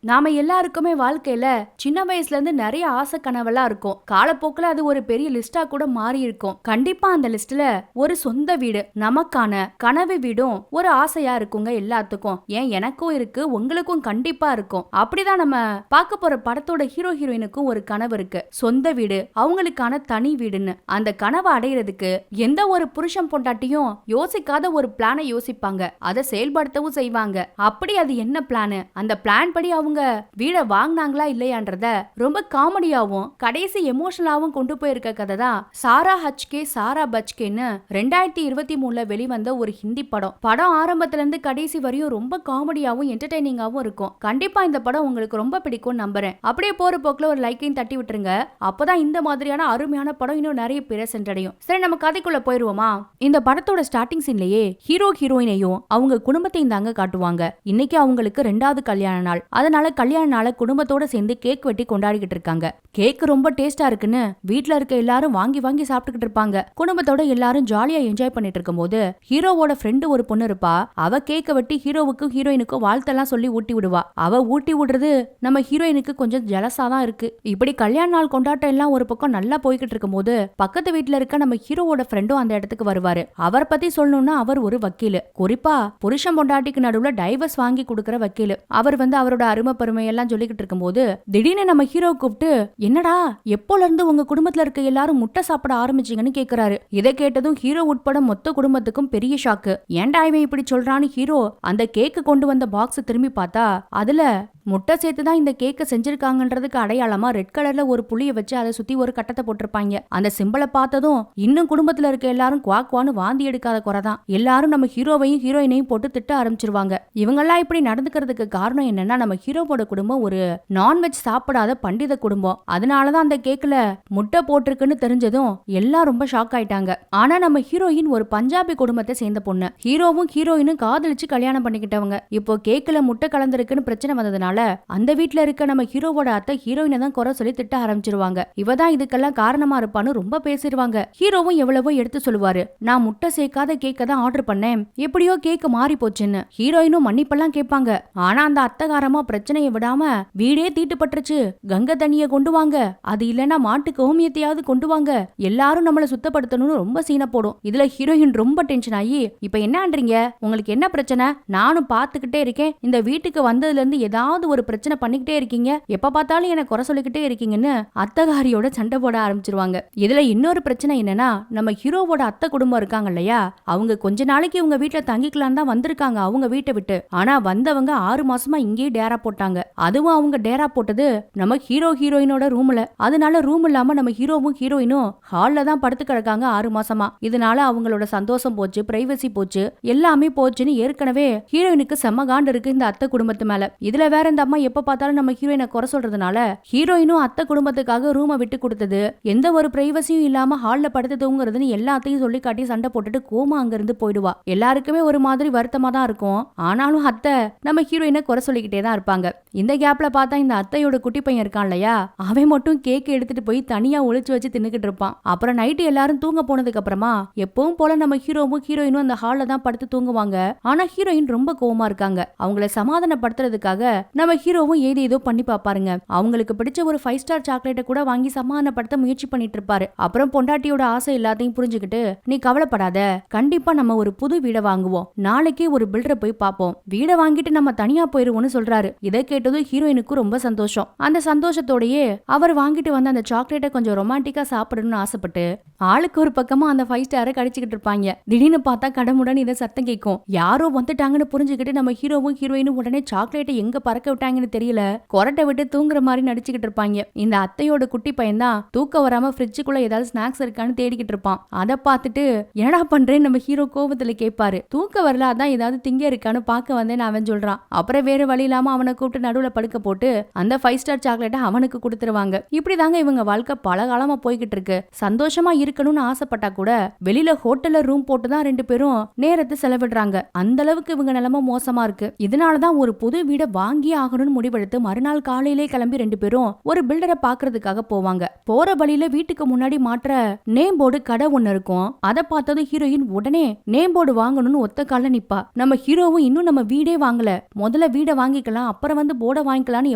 நாம எல்லாருக்குமே வாழ்க்கையில சின்ன வயசுல இருந்து நிறைய ஆசை கனவெல்லாம் இருக்கும். காலப்போக்குல அது ஒரு பெரிய லிஸ்டா கூட மாறி இருக்கும். கண்டிப்பா அந்த லிஸ்ட்ல ஒரு சொந்த வீடு, நமக்கான கனவு வீடும் ஒரு ஆசையா இருக்குங்க எல்லாத்துக்கும். ஏன் எனக்கும் இருக்கு, உங்களுக்கும் கண்டிப்பா இருக்கும். அப்படிதான் நம்ம பார்க்க போற படத்தோட ஹீரோ ஹீரோயினுக்கும் ஒரு கனவு இருக்கு, சொந்த வீடு, அவங்களுக்கான தனி வீடுன்னு. அந்த கனவை அடையிறதுக்கு எந்த ஒரு புருஷன் பொண்டாட்டியும் யோசிக்காத ஒரு பிளானை யோசிப்பாங்க, அதை செயல்படுத்தவும் செய்வாங்க. அப்படி அது என்ன பிளான், அந்த பிளான் படி அவங்க வீட வாங்கினாங்களா இல்லையான்றத ரொம்ப காமெடியாவும் கடைசி எமோஷனலாவும் கொண்டு போயிருக்க கதை தான் சாரா ஹச்கே சாரா பச்கேன்னு 2023ல வெளிவந்த ஒரு ஹிந்தி படம். படம் ஆரம்பத்துல இருந்து கடைசி வரையும் ரொம்ப காமெடியாவும் என்டர்டைனிங்காவும் இருக்கும். கண்டிப்பா இந்த படம் உங்களுக்கு ரொம்ப பிடிக்கும் நம்புறேன். அப்படியே போற போக்குல ஒரு லைக்கையும் தட்டி விட்டுருங்க. அப்பதான் இந்த மாதிரியான அருமையான படம் இன்னும் நிறைய பேரை சென்றடையும். சரி, நம்ம கதைக்குள்ள போயிருவோமா? இந்த படத்தோட ஸ்டார்டிங் சீன்லயே ஹீரோ ஹீரோயினையும் அவங்க குடும்பத்தையும் தாங்க காட்டுவாங்க. இன்னைக்கு அவங்களுக்கு 2வது கல்யாண நாள். அதனால கல்யாண நாளை குடும்பத்தோட சேர்ந்து கேக் வெட்டி கொண்டாடிக்கிட்டு இருக்காங்க. கேக் ரொம்ப டேஸ்டா இருக்குன்னு வீட்ல இருக்க எல்லாரும் வாங்கி வாங்கி சாப்பிட்டுக்கிட்டு இருப்பாங்க. குடும்பத்தோட எல்லாரும் ஜாலியா என்ஜாய் பண்ணிட்டு இருக்கும்போது ஹீரோவோட ஃப்ரெண்டு ஒரு பொண்ணு இருப்பா. அவ கேக்க வெட்டி ஹீரோவுக்கும் ஹீரோயினுக்கும் வாழ்த்தெல்லாம் சொல்லி ஊட்டி விடுவா. அவ ஊட்டி விடுறது நம்ம ஹீரோயினுக்கு கொஞ்சம் ஜலசா தான் இருக்கு. இப்படி கல்யாண நாள் கொண்டாட்டம் எல்லாம் ஒரு பக்கம் நல்லா போய்கிட்டு இருக்கும் போது பக்கத்து வீட்டுல இருக்க நம்ம ஹீரோவோட ஃப்ரெண்டும் அந்த இடத்துக்கு வருவாரு. அவரை பத்தி சொல்லணும்னா அவர் ஒரு வக்கீல், குறிப்பா புருஷன் பொண்டாட்டிக்கு நடுவுல டைவர்ஸ் வாங்கி கொடுக்கற வக்கீல். அவர் அவரோட அருமை பெருமையெல்லாம் சொல்லிக்கிட்டு இருக்கும்போது திடீர்னு நம்ம ஹீரோ கூப்பிட்டு, என்னடா எப்போல இருந்து உங்க குடும்பத்துல இருக்க எல்லாரும் முட்டை சாப்பிட ஆரம்பிச்சீங்கன்னு கேக்குறாரு. இதை கேட்டதும் ஹீரோ உட்பட மொத்த குடும்பத்துக்கும் பெரிய ஷாக்கு. ஏன்டா இவன் இப்படி சொல்றான்னு ஹீரோ அந்த கேக்கு கொண்டு வந்த பாக்ஸ் திரும்பி பார்த்தா அதுல முட்டை சேர்த்துதான் இந்த கேக்க செஞ்சிருக்காங்கன்றதுக்கு அடையாளமா ரெட் கலர்ல ஒரு புளிய வச்சு அதை சுத்தி ஒரு கட்டத்தை போட்டிருப்பாங்க. அந்த சிம்பலை பார்த்ததும் இன்னும் குடும்பத்துல இருக்க எல்லாரும் குவாக்குவான்னு வாந்தி எடுக்காத குறைதான். எல்லாரும் நம்ம ஹீரோவையும் ஹீரோயினையும் போட்டு திட்ட ஆரம்பிச்சிருவாங்க. இவங்கெல்லாம் இப்படி நடந்துக்கிறதுக்கு காரணம் என்னன்னா, நம்ம ஹீரோவோட குடும்பம் ஒரு நான்வெஜ் சாப்பிடாத பண்டித குடும்பம். அதனாலதான் அந்த கேக்ல முட்டை போட்டிருக்குன்னு தெரிஞ்சதும் எல்லாம் ரொம்ப ஷாக் ஆயிட்டாங்க. ஆனா நம்ம ஹீரோயின் ஒரு பஞ்சாபி குடும்பத்தை சேர்ந்த பொண்ணு. ஹீரோவும் ஹீரோயினும் காதலிச்சு கல்யாணம் பண்ணிக்கிட்டவங்க. இப்போ கேக்ல முட்டை கலந்துருக்குன்னு பிரச்சனை வந்ததுனால அந்த வீட்ல இருக்க நம்ம ஹீரோவோட அத்தை ஹீரோயினை தான் குறை சொல்லி திட்ட ஆரம்பிச்சிருவாங்க. இவதான் இதுக்கெல்லாம் காரணமா இருப்பான்னு ரொம்ப பேசிடுவாங்க. ஹீரோவும் எவ்வளவோ எடுத்து சொல்லுவாரு, நான் முட்டை சேர்க்காத கேக்க தான் ஆர்டர் பண்ணேன், எப்படியோ கேக் மாறி போச்சுன்னு. ஹீரோயினும் மன்னிப்பெல்லாம் கேட்பாங்க. ஆனா அந்த அத்தகாரமா பிரச்சனையை விடாம வீடே தீட்டுப்பட்டுருச்சு, கங்கை தண்ணிய கொண்டு வாங்க, அது இல்லன்னா மாட்டு கோமியத்தையாவது கொண்டு வாங்க, எல்லாரும் நம்மள சுத்தப்படுத்தணும்னு ரொம்ப சீனை போடும். இதுல ஹீரோயின் ரொம்ப டென்ஷன் ஆகி, இப்ப என்னன்றீங்க, உங்களுக்கு என்ன பிரச்சனை, நானும் பாத்துக்கிட்டே இருக்கேன், இந்த வீட்டுக்கு வந்ததுல இருந்து ஏதாவது ஒரு பிரச்சனை பண்ணிக்கிட்டே இருக்கீங்க, எப்ப பார்த்தாலும் என்ன குறை சொல்லிக்கிட்டே இருக்கீங்கன்னு அத்தகாரியோட சண்டை போட ஆரம்பிச்சிருவாங்க. இதுல இன்னொரு பிரச்சனை என்னன்னா, நம்ம ஹீரோவோட அத்தை குடும்பம் இருக்காங்க இல்லையா, அவங்க கொஞ்ச நாளைக்கு இவங்க வீட்டுல தங்கிக்கலாம் தான் வந்திருக்காங்க அவங்க வீட்டை விட்டு. ஆனா வந்தவங்க 6 மாசமா இங்கேயே டேரா போட்டாங்க. அதுவும் அவங்க டேரா போட்டது நம்ம ஹீரோ ஹீரோயினோட ரூம்ல. அதனால ரூம் இல்லாம நம்ம ஹீரோவும் ஹீரோயினும் ஹால்ல தான் படுத்து கிடக்காங்க 6 மாசமா. இதனால அவங்களோட சந்தோஷம் போச்சு, பிரைவசி போச்சு, எல்லாமே போச்சுன்னு ஏற்கனவே ஹீரோயினுக்கு செம்ம காண்டு இருக்கு இந்த அத்தை குடும்பத்து மேல. இதுல வேற இந்த அம்மா எப்ப பார்த்தாலும் நம்ம ஹீரோயினை குறை சொல்றதுனால ஹீரோயினும் அத்தை குடும்பத்துக்காக ரூமை விட்டு கொடுத்தது, எந்த ஒரு பிரைவசியும் இல்லாம ஹால்ல படுத்து தூங்குறதுன்னு எல்லாத்தையும் சொல்லி காட்டி சண்டை போட்டுட்டு கோமா அங்க இருந்து போயிடுவா. எல்லாருக்குமே ஒரு மாதிரி வருத்தமா தான் இருக்கும். ஆனாலும் அத்தை நம்ம ஹீரோயினை குறை சொல்லிக்கிட்டே தான் இருப்பாங்க. இந்த கேப்ல பார்த்தா இந்த அத்தையோட குட்டி பையன் இருக்கான் இல்லையா, அவன் மட்டும் கேக் எடுத்துட்டு போய் தனியா ஒளிச்சு வச்சு தின்னுக்கிட்டு இருப்பான். அப்புறம் நைட்டு எல்லாரும் தூங்க போனதுக்கு அப்புறமா எப்பவும் போல நம்ம ஹீரோவும் ஹீரோயினும் அந்த ஹால்ல தான் படுத்து தூங்குவாங்க. ஆனா ஹீரோயின் ரொம்ப கோவமா இருக்காங்க. அவங்கள சமாதானப்படுத்துறதுக்காக நம்ம ஹீரோவும் ஏதோ பண்ணி பாப்பாருங்க. அவங்களுக்கு பிடிச்ச ஒரு 5 ஸ்டார் சாக்லேட்டை கூட வாங்கி சமாதானப்படுத்த முயற்சி பண்ணிட்டு இருப்பாரு. அப்புறம் பொண்டாட்டியோட ஆசை எல்லாத்தையும் புரிஞ்சுக்கிட்டு, நீ கவலைப்படாத, கண்டிப்பா நம்ம ஒரு புது வீடை வாங்குவோம், நாளைக்கே ஒரு பில்டரை போய் பாப்போம், வீடை வாங்கிட்டு நம்ம தனியா போயிருவோம்னு சொல்றாரு. இதை கேட்டதும் ஹீரோயினுக்கு ரொம்ப சந்தோஷம். அந்த சந்தோஷத்தோடயே அவர் வாங்கிட்டு வந்த அந்த சாக்லேட்டை கொஞ்சம் ரொமான்டிக்கா சாப்பிடணும்னு ஆசைப்பட்டு ஆளுக்கு ஒரு பக்கமா அந்த 5 ஸ்டாரை கடிச்சுக்கிட்டு இருப்பாங்க. திடீர்னு பார்த்தா கடமுடன் இதை சத்தம் கேட்கும். யாரோ வந்துட்டாங்கன்னு புரிஞ்சுக்கிட்டு நம்ம ஹீரோவும் ஹீரோயினும் உடனே சாக்லேட்டை எங்க பறக்க விட்டாங்கன்னு தெரியல, கொரட்டை விட்டு தூங்குற மாதிரி நடிச்சுக்கிட்டு இருப்பாங்க. இந்த அத்தையோட குட்டி பையன் தான் தூக்க வராம ஃப்ரிட்ஜுக்குள்ள ஏதாவது ஸ்நாக்ஸ் இருக்கான்னு தேடிக்கிட்டு இருப்பான். அதை பார்த்துட்டு என்னடா பண்றேன்னு நம்ம ஹீரோ கோபத்துல கேட்பாரு. தூக்க வரல, அதான் ஏதாவது திங்க இருக்கான்னு பார்க்க வந்தேன்னு அவன் சொல்றான். அப்புறம் வேற வழி இல்லாம அவனை கூப்பிட்டு நடுவுல படுக்க போட்டு அந்த 5 ஸ்டார் சாக்லேட்டை அவனுக்கு கொடுத்துருவாங்க. இப்படிதாங்க இவங்க வாழ்க்கை பல காலமா போய்கிட்டு இருக்கு. சந்தோஷமா இருக்கணும்னு ஆசைப்பட்டா கூட வெளியில ஹோட்டல்ல ரூம் போட்டுதான் 2 பேரும் நேரத்தை செலவிடுறாங்க. அந்த அளவுக்கு இவங்க நிலைமை மோசமா இருக்கு. இதனாலதான் ஒரு புது வீடை வாங்கி ஆகணும்னு முடிவெடுத்து மறுநாள் காலையிலே கிளம்பி 2 பேரும் ஒரு பில்டரை பாக்குறதுக்காக போவாங்க. போற வழியில வீட்டுக்கு முன்னாடி மாற்ற நேம் போர்டு கடை ஒண்ணு இருக்கும். அதை பார்த்தது ஹீரோயின் உடனே நேம் போர்டு வாங்கணும்னு ஒத்த கால நிப்பா. நம்ம ஹீரோவும் இன்னும் நம்ம வீடே வாங்கல, முதல்ல வீடை வாங்கிக்கலாம் அப்புறம் வந்து போர்டை வாங்கிக்கலாம்னு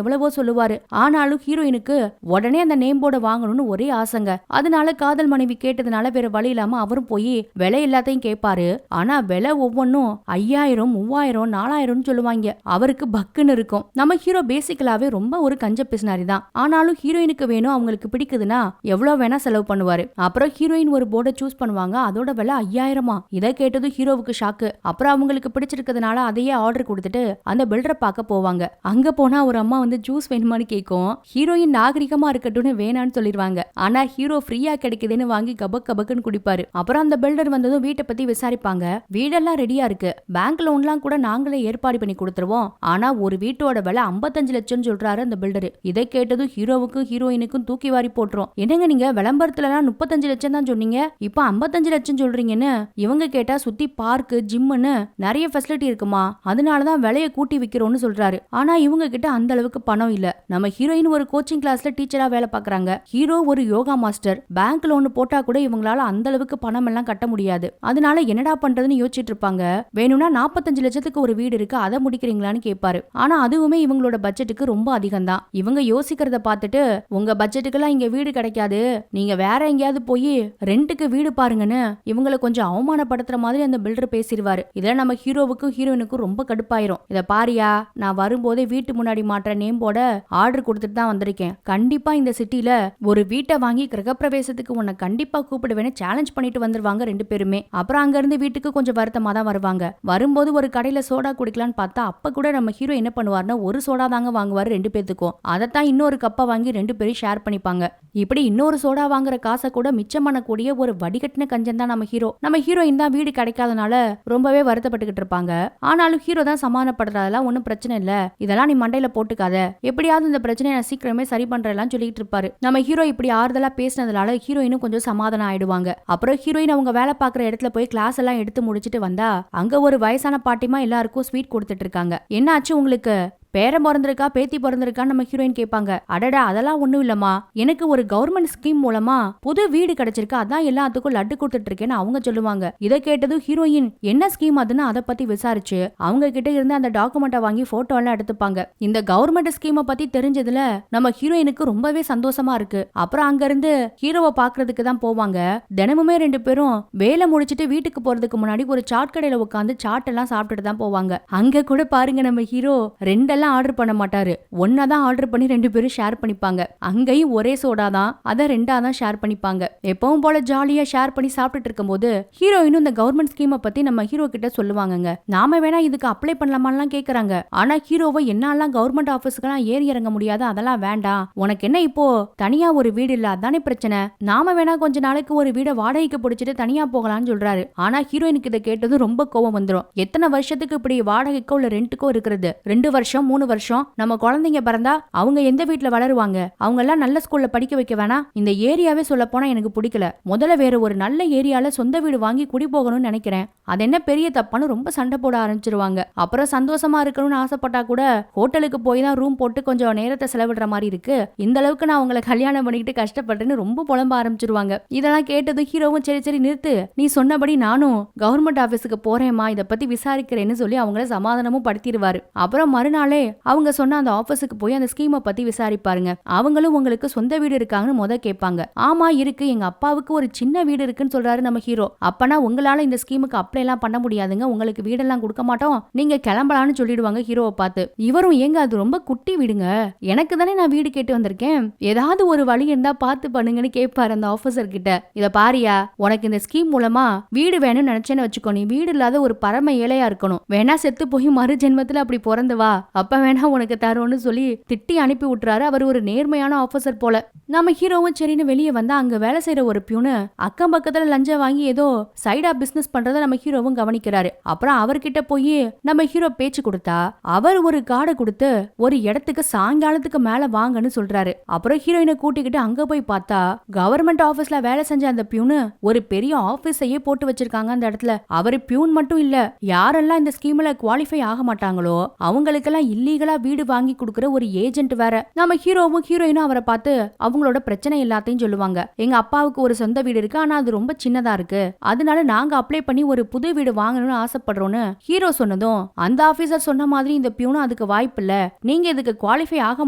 எவ்வளவோ சொல்லுவாரு. ஆனாலும் ஹீரோயினுக்கு உடனே அந்த நேம் போர்டை வாங்கணும்னு ஒரே ஆசைங்க. அதனால காதல் மனைவி கேட்டதுனால வேற வழி இல்லாம அவரும் போய் விலை எல்லாத்தையும் கேட்பாரு. ஆனா விலை ஒவ்வொன்னும் 5000, 3000, 4000 சொல்லுவாங்க. அவருக்கு பக்குன்னு இருக்கும். நம்ம ஹீரோ பேசிக்கலாவே ரொம்ப ஒரு கஞ்ச பிசினாரி தான். ஆனாலும் ஹீரோயினுக்கு வேணும், அவங்களுக்கு பிடிக்குதுன்னா எவ்வளவு வேணா செலவு பண்ணுவாரு. அப்புறம் ஹீரோயின் ஒரு போர்டை சூஸ் பண்ணுவாங்க. அதோட விலை 5000. இதை கேட்டதும் ஹீரோவுக்கு ஷாக்கு. அப்புறம் அவங்களுக்கு பிடிச்சிருக்கிறதுனால அதையே ஆர்டர் கொடுத்துட்டு அந்த பில்டரை பார்க்க போவாங்க. அங்க போனா ஒரு அம்மா வந்து ஜூஸ் வேணுமான்னு கேட்கும். ஹீரோயின் நாகரிகமா இருக்கட்டும்னு வேணான்னு சொல்லிடுவாங்க. ஆனா ஹீரோ ஃப்ரீயா கிடைக்குதுன்னு வாங்கி கபக் கபக்குன்னு குடிப்பாரு. அப்புறம் அந்த பில்டர் வந்ததும் வீட்டை பத்தி விசாரிப்பாங்க. வீடெல்லாம் ரெடியா இருக்கு, பேங்க் லோன்லாம் கூட நாங்களே ஏற்பாடு பண்ணி கொடுத்துருவோம். ஆனா ஒரு வீட்டோட விலை 55 லட்சம் சொல்றாரு அந்த பில்டர். இதை கேட்டதும் ஹீரோவுக்கும் ஹீரோயினுக்கும் தூக்கி வாரி போட்டுரும். என்னங்க நீங்க விளம்பரத்துலலாம் 35 லட்சம் தான் சொன்னீங்க, இப்ப 55 லட்சம் சொல்றீங்கன்னு. இவங்க கேட்டா சுத்தி பார்க்கு, ஜிம்னு நிறைய ஃபெசிலிட்டி இருக்குமா, அதனாலதான் விலையை கூட்டி விக்கிறோம்னு சொல்றாரு. ஆனா இவங்க கிட்ட அந்த அளவுக்கு பணம் இல்ல. நம்ம ஹீரோயின் ஒரு கோச்சிங் கிளாஸ்ல டீச்சரா வேலை பாக்குறாங்க. ஹீரோ ஒரு யோகா மாஸ்டர். பேங்க் லோன் போட்டா கூட இவங்களால அந்த அளவுக்கு பணம் எல்லாம் கட்ட முடியாது. அதனால என்னடா பண்றதுன்னு யோசிச்சுட்டு இருப்பாங்க. வேணும்னா 45 லட்சத்துக்கு ஒரு வீடு இருக்கு, அதை முடிக்கிறீங்களான்னு கேட்பாரு. ஆனா அதுவுமே இவங்களோட பட்ஜெட்டுக்கு ரொம்ப அதிகம் தான். இவங்க யோசிக்கிறத பார்த்துட்டு உங்க பட்ஜெட்டுக்கெல்லாம் இங்க வீடு கிடைக்காது, நீங்க வேற எங்கேயாவது போய் ரெண்டுக்கு வீடு பாருங்கன்னு இவங்களை கொஞ்சம் அவமானப்படுத்துற மாதிரி அந்த பில்டர் பேசிடுவாரு. இதுல நம்ம ஹீரோவுக்கும் ஹீரோயினுக்கும் ரொம்ப கடுப்பாயிரும். இத பாரியா, நான் வரும்போதே வீட்டு முன்னாடி மாற்ற நேம் போட ஆர்டர் கொடுத்துட்டு தான் வந்திருக்கேன். கண்டிப்பா இந்த சிட்டில ஒரு வீட்டை வாங்கி கிரகப்பிரவேசத்துக்கு உன்னை கண்டிப்பா கூப்பிடுவேன்னு சேலஞ்ச் பண்ணிட்டு வந்துருவாங்க 2 பேருமே. அப்புறம் அங்க இருந்து வீட்டுக்கு கொஞ்சம் வருத்தமா தான் வருவாங்க. வரும்போது ஒரு கடையில சோடா குடிக்கலான்னு பார்த்தா அப்ப கூட நம்ம ஹீரோ என்ன பண்ணுவாருன்னா ஒரு சோடா தாங்க வாங்குவாரு 2 பேத்துக்கும். அதைத்தான் இன்னொரு கப்பை வாங்கி 2 பேரும் ஷேர் பண்ணிப்பாங்க. இப்படி இன்னொரு சோடா வாங்குற காசை கூட மிச்சம் பண்ணக்கூடிய ஒரு வடிகட்டின கஞ்சன் தான் நம்ம ஹீரோ. நம்ம ஹீரோயின் தான் வீடு கிடைக்காதனால ரொம்பவே வருத்தப்பட்டுக்கிட்டு இருப்பாங்க. ஆனாலும் ஹீரோ தான் சமாதானப்படுறதெல்லாம் ஒன்னும் பிரச்சனை இல்ல, இதெல்லாம் நீ மண்டையில போட்டுக்காத, எப்படியாவது இந்த பிரச்சனையை நான் சீக்கிரமே சரி பண்றேன் சொல்லிட்டு இருப்பாரு. நம்ம ஹீரோ இப்படி ஆறுதலா பேசினதுனால ஹீரோயினும் கொஞ்சம் சமாதானம் ஆயிடுவாங்க. அப்புறம் ஹீரோயின் அவங்க வேலை பாக்குற இடத்துல போய் கிளாஸ் எல்லாம் எடுத்து முடிச்சிட்டு வந்தா அங்க ஒரு வயசான பாட்டிமா எல்லாருக்கும் ஸ்வீட் கொடுத்துட்டு இருக்காங்க. என்ன ஆச்சு உங்களுக்கு, பேரன் பிறந்திருக்கா பேத்தி பிறந்திருக்கான்னு நம்ம ஹீரோயின் கேட்பாங்க. அடடா அதெல்லாம் ஒண்ணும் இல்லம்மா, எனக்கு ஒரு கவர்மெண்ட் ஸ்கீம் மூலமா புது வீடு கிடைச்சிருக்கு, அதான் எல்லாத்துக்கும் லட்டு கொடுத்துட்டு இருக்கேன்னு அவங்க சொல்லுவாங்க. இதை கேட்டதும் ஹீரோயின் என்ன ஸ்கீம் அதுன்னு அதை பத்தி விசாரிச்சு அவங்க கிட்ட இருந்து அந்த டாக்குமெண்ட்டை வாங்கி போட்டோ எல்லாம் எடுத்துப்பாங்க. இந்த கவர்மெண்ட் ஸ்கீமை பத்தி தெரிஞ்சதுல நம்ம ஹீரோயினுக்கு ரொம்பவே சந்தோஷமா இருக்கு. அப்புறம் அங்க இருந்து ஹீரோவை பாக்குறதுக்கு தான் போவாங்க. தினமுமே 2 பேரும் வேலை முடிச்சிட்டு வீட்டுக்கு போறதுக்கு முன்னாடி ஒரு சாட் கடையில உட்காந்து சாட் எல்லாம் சாப்பிட்டுட்டு தான் போவாங்க. அங்க கூட பாருங்க நம்ம ஹீரோ ரெண்டெல்லாம் ஆர்டர் பண்ண மாட்டாரு, ஒன்னாதான் ஆர்டர் பண்ணி 2 பேரும் ஷேர் பண்ணிப்பாங்க. அங்கேயும் ஒரே சோடா தான், அதை 2ஆ தான் ஷேர் பண்ணிப்பாங்க. எப்பவும் போல ஜாலியா ஷேர் பண்ணி சாப்பிட்டுட்டு இருக்கும்போது ஹீரோயினும் இந்த கவர்மெண்ட் ஸ்கீமை பத்தி நம்ம ஹீரோ கிட்ட சொல்லுவாங்க. நாம வேணா இதுக்கு அப்ளை பண்ணலாமான்லாம் கேக்குறாங்க. ஆனா ஹீரோவை என்னாலாம் கவர்மெண்ட் ஆபீஸ்க்குலாம் ஏறி இறங்க முடியாது, அதெல்லாம் வேண்டாம், உனக்கு என்ன இப்போ தனியா ஒரு வீடு இல்ல அதானே பிரச்சனை, நாம வேணா கொஞ்ச நாளைக்கு ஒரு வீடை வாடகைக்கு பிடிச்சிட்டு தனியா போகலாம்னு சொல்றாரு. ஆனா ஹீரோயினுக்கு இதை கேட்டதும் ரொம்ப கோவம் வந்துடும். எத்தனை வருஷத்துக்கு இப்படி வாடகைக்கோ இல்ல ரெண்டுக்கோ இருக்கிறது, 2 வருஷம் 3 வருஷம் நம்ம குழந்தைங்க பிறந்தா அவங்க எந்த வீட்டுல வளருவாங்க, அவங்க எல்லாம் நல்ல ஸ்கூல்ல படிக்க வைக்க வேணாம், இந்த ஏரியாவே சொல்ல போனா எனக்கு பிடிக்கல, முதல்ல வேற ஒரு நல்ல ஏரியால சொந்த வீடு வாங்கி குடி போகணும்னு நினைக்கிறேன், அது என்ன பெரிய தப்பான்னு ரொம்ப சண்டை போட ஆரம்பிச்சிருவாங்க. அப்புறம் சந்தோஷமா இருக்கணும்னு ஆசைப்பட்டா கூட ஹோட்டலுக்கு போய் தான் ரூம் போட்டு கொஞ்சம் நேரத்தை செலவிடுற மாதிரி இருக்கு, இந்த அளவுக்கு நான் உங்களை கல்யாணம் பண்ணிக்கிட்டு கஷ்டப்பட்டேன்னு ரொம்ப புலம்ப ஆரம்பிச்சிருவாங்க. இதெல்லாம் கேட்டது ஹீரோவும் சரி சரி நிறுத்து, நீ சொன்னபடி நானும் கவர்மெண்ட் ஆபீஸுக்கு போறேம்மா, இதை பத்தி விசாரிக்கிறேன்னு சொல்லி அவங்கள சமாதானமும் படுத்திடுவாரு. அப்புறம் மறுநாளே அவங்க சொன்ன அந்த ஆபீஸுக்கு போய் அந்த ஸ்கீமை பத்தி விசாரிப்பாருங்க. அவங்களும் உங்களுக்கு சொந்த வீடு இருக்காங்கன்னு முத கேட்பாங்க. ஆமா இருக்கு, எங்க அப்பாவுக்கு ஒரு சின்ன வீடு இருக்குன்னு சொல்றாரு நம்ம ஹீரோ. அப்பனா உங்களால இந்த ஸ்கீமுக்கு அப்ளை எல்லாம் பண்ண முடியாதுங்க, உங்களுக்கு வீடெல்லாம் கொடுக்க மாட்டோம், நீங்க கிளம்பலான்னு சொல்லிடுவாங்க ஹீரோவை பார்த்து. இவரும் ஏங்க அது ரொம்ப குட்டி வீடுங்க, எனக்கு தானே நான் வீடு கேட்டு வந்திருக்கேன், ஏதாவது ஒரு வழி இருந்தா பார்த்து பண்ணுங்கன்னு கேட்பாரு அந்த ஆபீசர் கிட்ட. இத பாரியா, உனக்கு இந்த ஸ்கீம் மூலமா வீடு வேணும்னு நினைச்சேன்னு வச்சுக்கோ, நீ வீடு இல்லாத ஒரு பரம ஏழையா இருக்கணும், வேணா செத்து போய் மறு ஜென்மத்துல அப்படி பிறந்து வா, அப்ப வேணா உனக்கு தரோன்னு சொல்லி திட்டி அனுப்பி விட்டுறாரு. அவர் ஒரு நேர்மையான ஆபீசர் போல. நம்ம ஹீரோவும் சரின்னு வெளியே வந்தா அங்க வேலை செய்யற ஒரு பியூனு அக்கம் பக்கத்துல லஞ்சம் வாங்கி ஏதோ சைடா பிசினஸ் பண்றத நம்ம ஹீரோவும் கவனிக்கிறாரு. அப்புறம் அவர்கிட்ட போய் நம்ம ஹீரோ பேச்சு கொடுத்தா அவர் ஒரு கார்டை கொடுத்து ஒரு இடத்துக்கு சாயங்காலத்துக்கு மேல வாங்கன்னு சொல்றாரு. அப்புறம் ஹீரோயினை கூட்டிக்கிட்டு அங்க போய் பார்த்தா கவர்மெண்ட் ஆபீஸ்ல வேலை செஞ்ச அந்த பியூனு ஒரு பெரிய ஆபீஸையே போட்டு வச்சிருக்காங்க அந்த இடத்துல. அவரு பியூன் மட்டும் இல்ல, யாரெல்லாம் இந்த ஸ்கீம்ல குவாலிஃபை ஆக மாட்டாங்களோ அவங்களுக்கெல்லாம் இல்லீகலா வீடு வாங்கி கொடுக்குற ஒரு ஏஜென்ட் வேற. நம்ம ஹீரோவும் ஹீரோயினும் அவரை பார்த்து அவங்களோட பிரச்சனை எல்லாத்தையும் சொல்லுவாங்க. எங்க அப்பாவுக்கு ஒரு சொந்த வீடு இருக்கு, ஆனா அது ரொம்ப சின்னதா இருக்கு, அதனால நாங்க அப்ளை பண்ணி ஒரு புது வீடு வாங்கணும்னு ஆசைப்படுறோம்னு ஹீரோ சொன்னதும் அந்த ஆபீசர் சொன்ன மாதிரி இந்த பியூனும் அதுக்கு வாய்ப்பு இல்ல, நீங்க இதுக்கு குவாலிஃபை ஆக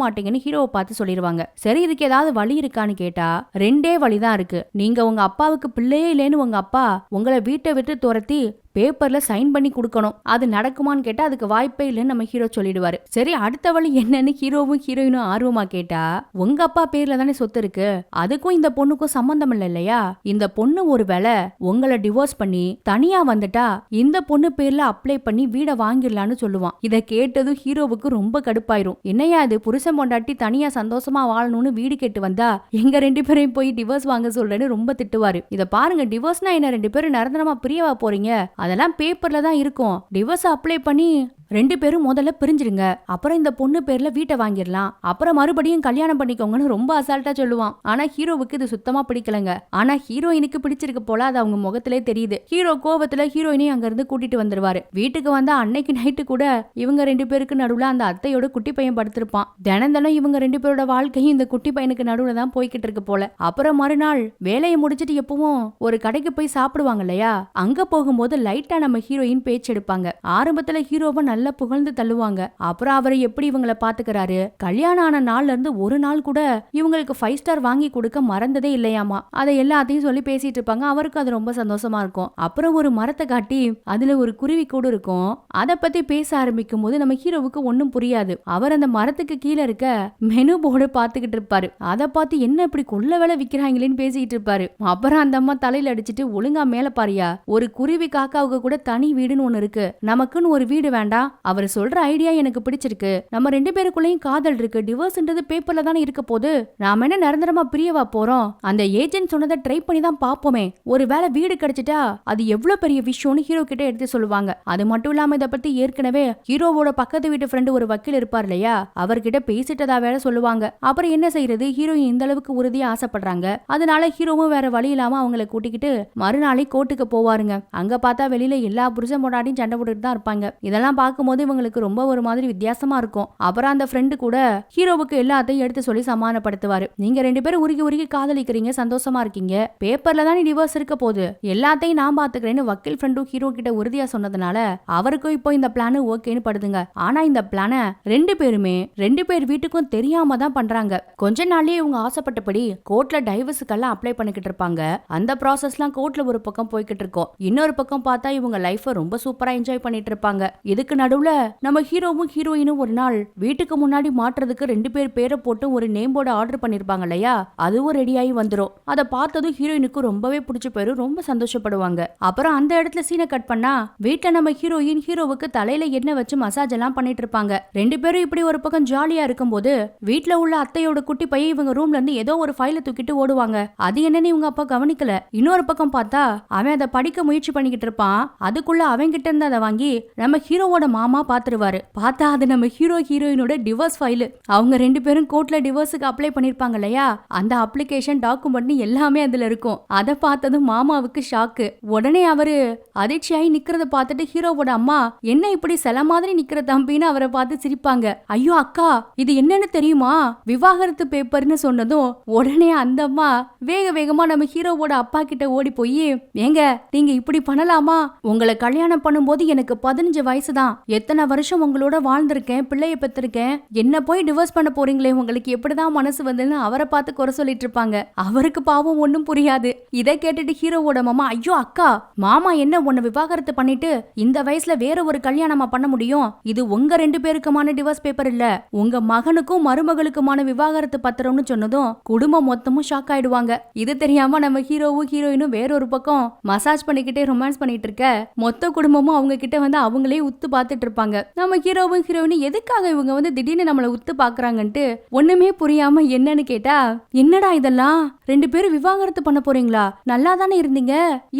மாட்டீங்கன்னு ஹீரோவை பார்த்து சொல்லிடுவாங்க. சரி, இதுக்கு ஏதாவது வழி இருக்கான்னு கேட்டா ரெண்டே வழிதான் இருக்கு. நீங்க உங்க அப்பாவுக்கு பிள்ளையே இல்லைன்னு உங்க அப்பா உங்களை வீட்டை விட்டு துரத்தி பேப்பர்ல சைன் பண்ணி கொடுக்கணும். அது நடக்குமான்னு கேட்டா அதுக்கு வாய்ப்பே இல்லைன்னு நம்ம ஹீரோ சொல்லிடுவாரு. சரி, அடுத்த வழி என்னன்னு ஹீரோவும் ஹீரோயினும் ஆர்வமா கேட்டா உங்க அப்பா பேர்ல தானே சொத்து இருக்கு, அதுக்கும் இந்த பொண்ணுக்கும் சம்பந்தம் இல்லையா, இந்த பொண்ணு ஒருவேளை உங்களை டிவோர்ஸ் பண்ணி தனியா வந்துட்டா இந்த பொண்ணு பேர்ல அப்ளை பண்ணி வீட வாங்கிடலான்னு சொல்லுவான். இத கேட்டதும் ஹீரோவுக்கு ரொம்ப கடுப்பாயிரும். என்னையா இது, புருஷன் பொண்டாட்டி தனியா சந்தோஷமா வாழணும்னு வீடு கேட்டு வந்தா எங்க ரெண்டு பேரையும் போய் டிவோர்ஸ் வாங்க சொல்றேன்னு ரொம்ப திட்டுவாரு. இத பாருங்க, டிவோர்ஸ்னா என்ன, ரெண்டு பேரும் நிரந்தரமா பிரியவா போறீங்க, அதெல்லாம் பேப்பர்ல தான் இருக்கும், டிவோர்ஸ் அப்ளை பண்ணி ரெண்டு பேரும் முதல்ல பிரிஞ்சிருங்க, அப்புறம் இந்த பொண்ணு பேர்ல வீட்டை வாங்கிடலாம், அப்புறம் மறுபடியும் கல்யாணம் பண்ணிக்கோங்கன்னு ரொம்ப அசால்ட்டா சொல்லுவான். ஆனா ஹீரோவுக்கு இது சுத்தமா பிடிக்கலங்க. ஆனா ஹீரோயினுக்கு பிடிச்சிருக்கு போல, அது அவங்க முகத்திலே தெரியுது. ஹீரோ கோவத்துல ஹீரோயினையும் அங்க இருந்து கூட்டிட்டு வந்துருவாரு. வீட்டுக்கு வந்தா அன்னைக்கு நைட்டு கூட இவங்க ரெண்டு பேருக்கு நடுவுல அந்த அத்தையோட குட்டி பையன் படுத்திருப்பான். தினம் இவங்க ரெண்டு பேரோட வாழ்க்கையும் இந்த குட்டி பையனுக்கு நடுவுல தான் போய்கிட்டு இருக்கு போல. அப்புறம் மறுநாள் வேலையை முடிச்சிட்டு எப்பவும் ஒரு கடைக்கு போய் சாப்பிடுவாங்க இல்லையா, அங்க போகும்போது லைட்டா நம்ம ஹீரோயின் பேச்சு எடுப்பாங்க. ஆரம்பத்துல ஹீரோவை நல்லா புகழ்ந்து தள்ளுவாங்க. அப்புறம் அவரை எப்படி இவங்களை பாத்துக்கிறாரு, கல்யாணம் ஆன நாள்ல இருந்து ஒரு நாள் கூட இவங்களுக்கு 5 ஸ்டார் வாங்கி கொடுக்க மறந்ததே இல்லையாமா. அதை எல்லாத்தையும் சொல்லி பேசிட்டு இருப்பாங்க. அவருக்கு அது ரொம்ப சந்தோஷமா இருக்கும். அப்புறம் ஒரு மரத்தை காட்டி அதுல ஒரு குருவி கூட இருக்கும். அதை பத்தி பேச ஆரம்பிக்கும் போது நம்ம ஹீரோவுக்கு ஒன்னும் புரியாது. அவர் அந்த மரத்துக்கு கீழே இருக்க மெனு போர்டு பாத்துக்கிட்டு இருப்பாரு. அதை பார்த்து என்ன இப்படி கொள்ள வேலை விக்கிறாங்களேன்னு பேசிட்டு இருப்பாரு. அப்புறம் அந்த அம்மா தலையில அடிச்சுட்டு ஒழுங்கா மேல பாரியா, ஒரு குருவி காக்காவுக்கு கூட தனி வீடுன்னு ஒண்ணு இருக்கு, நமக்குன்னு ஒரு வீடு வேண்டாம், அவர் சொல்ற ஐடியா எனக்கு பிடிச்சிருக்கு, நம்ம ரெண்டு பேருக்குள்ளேயும் காதல் இருக்கு, டிவோர்ஸ்ன்றது பேப்பர்ல தானே இருக்க போது, நாம என்ன நிரந்தரமா பிரியவா போறோம், அந்த ஏஜென்ட் சொன்னதை ட்ரை பண்ணி தான் பாப்போமே, ஒருவேளை வீடு கிடைச்சிட்டா அது எவ்வளவு பெரிய விஷயம்னு ஹீரோ கிட்ட எடுத்து சொல்லுவாங்க. அது மட்டும் இல்லாம இதை பத்தி ஏற்கனவே ஹீரோவோட பக்கத்து வீட்டு ஃப்ரெண்டு ஒரு வக்கீல் இருப்பார் இல்லையா, அவர்கிட்ட பேசிட்டதா வேற சொல்லுவாங்க. அப்புறம் என்ன செய்யறது, ஹீரோயின் இந்த அளவுக்கு உறுதியா ஆசைப்படுறாங்க. அதனால ஹீரோவும் வேற வழி இல்லாம அவங்களை கூட்டிக்கிட்டு மறுநாளை கோர்ட்டுக்கு போவாருங்க. அங்க பார்த்தா வெளியில எல்லா புருஷன் பொண்டாட்டியும் சண்டை போட்டுட்டு தான் இருப்பாங்க. இதெல்லாம் பார்க்கும்போது இவங்களுக்கு ரொம்ப ஒரு மாதிரி வித்தியாசமா இருக்கும். அப்புறம் அந்த ஃப்ரெண்டு கூட ஹீரோவுக்கு எல்லாத்தையும் எடுத்து சொல்லி சமாதானப்படுத்துவாரு. நீங்க ரெண்டு பேரும் உருகி உருகி காதலிக்கிறீங்க, சந்தோஷமா இருக்கீங்க, பேப்பர்ல தான் டிவோர்ஸ் இருக்க போகுது, எல்லாத்தையும் நான் பாத்துக்கிறேன்னு வக்கீல் ஃப்ரெண்டும் ஹீரோ கிட்ட உறுதியா சொன்னதுனால அவருக்கும் இப்போ இந்த பிளான் ஓகேன்னு படுதுங்க. ஆனா இந்த பிளான ரெண்டு பேர் வீட்டுக்கும் தெரியாம தான் பண்றாங்க. கொஞ்ச நாள்லயே இவங்க ஆசைப்பட்டபடி கோர்ட்ல டைவர்ஸுக்கெல்லாம் அப்ளை பண்ணிக்கிட்டு இருப்பாங்க. அந்த ப்ராசஸ்லாம் கோர்ட்ல ஒரு பக்கம் போய்கிட்டு இருக்கும். இன்னொரு பக்கம் பார்த்தா இவங்க லைஃப ரொம்ப சூப்பரா என்ஜாய் பண்ணிட்டு இருப்பாங்க. இதுக்கு நடுவுல நம்ம ஹீரோவும் ஹீரோயினும் ஒரு நாள் வீட்டுக்கு முன்னாடி மாட்டுறதுக்கு ரெண்டு பேர் பேரை போட்டு ஒரு நேம் போர்டு ஆர்டர் பண்ணிருப்பாங்க இல்லையா, அதுவும் ரெடியாகி வந்துரும். அதை பார்த்ததும் ஹீரோயினுக்கு ரொம்பவே பிடிச்ச பேரும் ரொம்ப சந்தோஷப்படுவாங்க. அப்புறம் அந்த இடத்துல சீனை கட் பண்ணா வீட்டுல நம்ம ஹீரோயின் ஹீரோவுக்கு தலையில எண்ணெய் வச்சு மசாஜ் எல்லாம் பண்ணிட்டு இருப்பாங்க. ரெண்டு பேரும் இப்படி ஒரு பக்கம் ஜாலியா இருக்கும் போது வீட்டுல உள்ள அத்தையோட குட்டி பையன் இவங்க ரூம்ல இருந்து ஏதோ ஒரு ஃபைல தூக்கிட்டு ஓடுவாங்க. அது என்னன்னு இவங்க அப்பா கவனிக்கல. இன்னொரு பக்கம் பார்த்தா அவன் அதை படிக்க முயற்சி பண்ணிக்கிட்டு இருப்பான். அதுக்குள்ள அவன் கிட்ட இருந்து அதை வாங்கி நம்ம ஹீரோவோட மாமா பாத்துருவாரு. பார்த்தா அது நம்ம ஹீரோயினோட டிவோர்ஸ் ஃபைல். அவங்க ரெண்டு பேரும் கோர்ட்ல டிவோர்ஸுக்கு அப்ளை பண்ணிருப்பாங்க இல்லையா, அந்த அப்ளிகேஷன் டாக்குமெண்ட் எல்லாமே அதுல இருக்கும். அதை பார்த்ததும் மாமாவுக்கு ஷாக்கு. உடனே அவரு அதிர்ச்சியாகி நிக்கிறத பார்த்துட்டு ஹீரோவோட அம்மா என்ன இப்படி சில மாதிரி நிக்கிற தம்பின்னு அவரை பார்த்து சிரிப்பாங்க. ஐயோ அக்கா, இது என்னன்னு தெரியுமா, விவாகரத்து பேப்பர்னு சொன்னதும் உடனே அந்த அம்மா வேக வேகமா நம்ம ஹீரோவோட அப்பா கிட்ட ஓடி போய், ஏங்க நீங்க இப்படி பண்ணலாமா, உங்களை கல்யாணம் பண்ணும்போது எனக்கு 15 வயசு தான், எத்தனை வருஷம் உங்களோட வாழ்ந்திருக்கேன், பிள்ளைய பெற்றிருக்கேன், என்ன போய் டிவோர்ஸ் பண்ண போறீங்களே, உங்களுக்கு எப்படிதான் மனசு வந்ததுன்னு அவரை பார்த்து குறை சொல்லிட்டு இருப்பாங்க. அவருக்கு பாவம் ஒண்ணும் புரியாது. இதை கேட்டுட்டு ஹீரோவோட மாமா, ஐயோ அக்கா, மாமா என்ன உன்னை விவாகரத்து பண்ணிட்டு இந்த வயசுல வேற ஒரு கல்யாணமா பண்ண முடியும், இது உங்க ரெண்டு பேருக்குமான டிவோர்ஸ் பேப்பர் இல்ல, உங்க மகனுக்கும் மருமகளுக்குமான விவாகரத்து பத்திரம்னு சொன்னதும் குடும்பம் மொத்தமும் ஷாக் ஆயிடுவாங்க. இது தெரியாம நம்ம ஹீரோவும் ஹீரோயினும் வேற ஒரு பக்கம் மசாஜ் பண்ணிக்கிட்டே ரொமான்ஸ் பண்ணிட்டு இருக்க மொத்த குடும்பமும் அவங்க கிட்ட வந்து அவங்களே உத்து பார்த்துட்டு இருப்பாங்க. நம்ம ஹீரோவும் ஹீரோயினும் எதுக்காக இவங்க வந்து திடீர்னு நம்மள உத்து பாக்குறாங்கன்ட்டு ஒண்ணுமே புரியாம என்னன்னு கேட்டா, என்னடா இதெல்லாம், 2 பேரும் விவாகரத்து பண்ண போறீங்களா? நல்லா தானே இருந்தீங்க,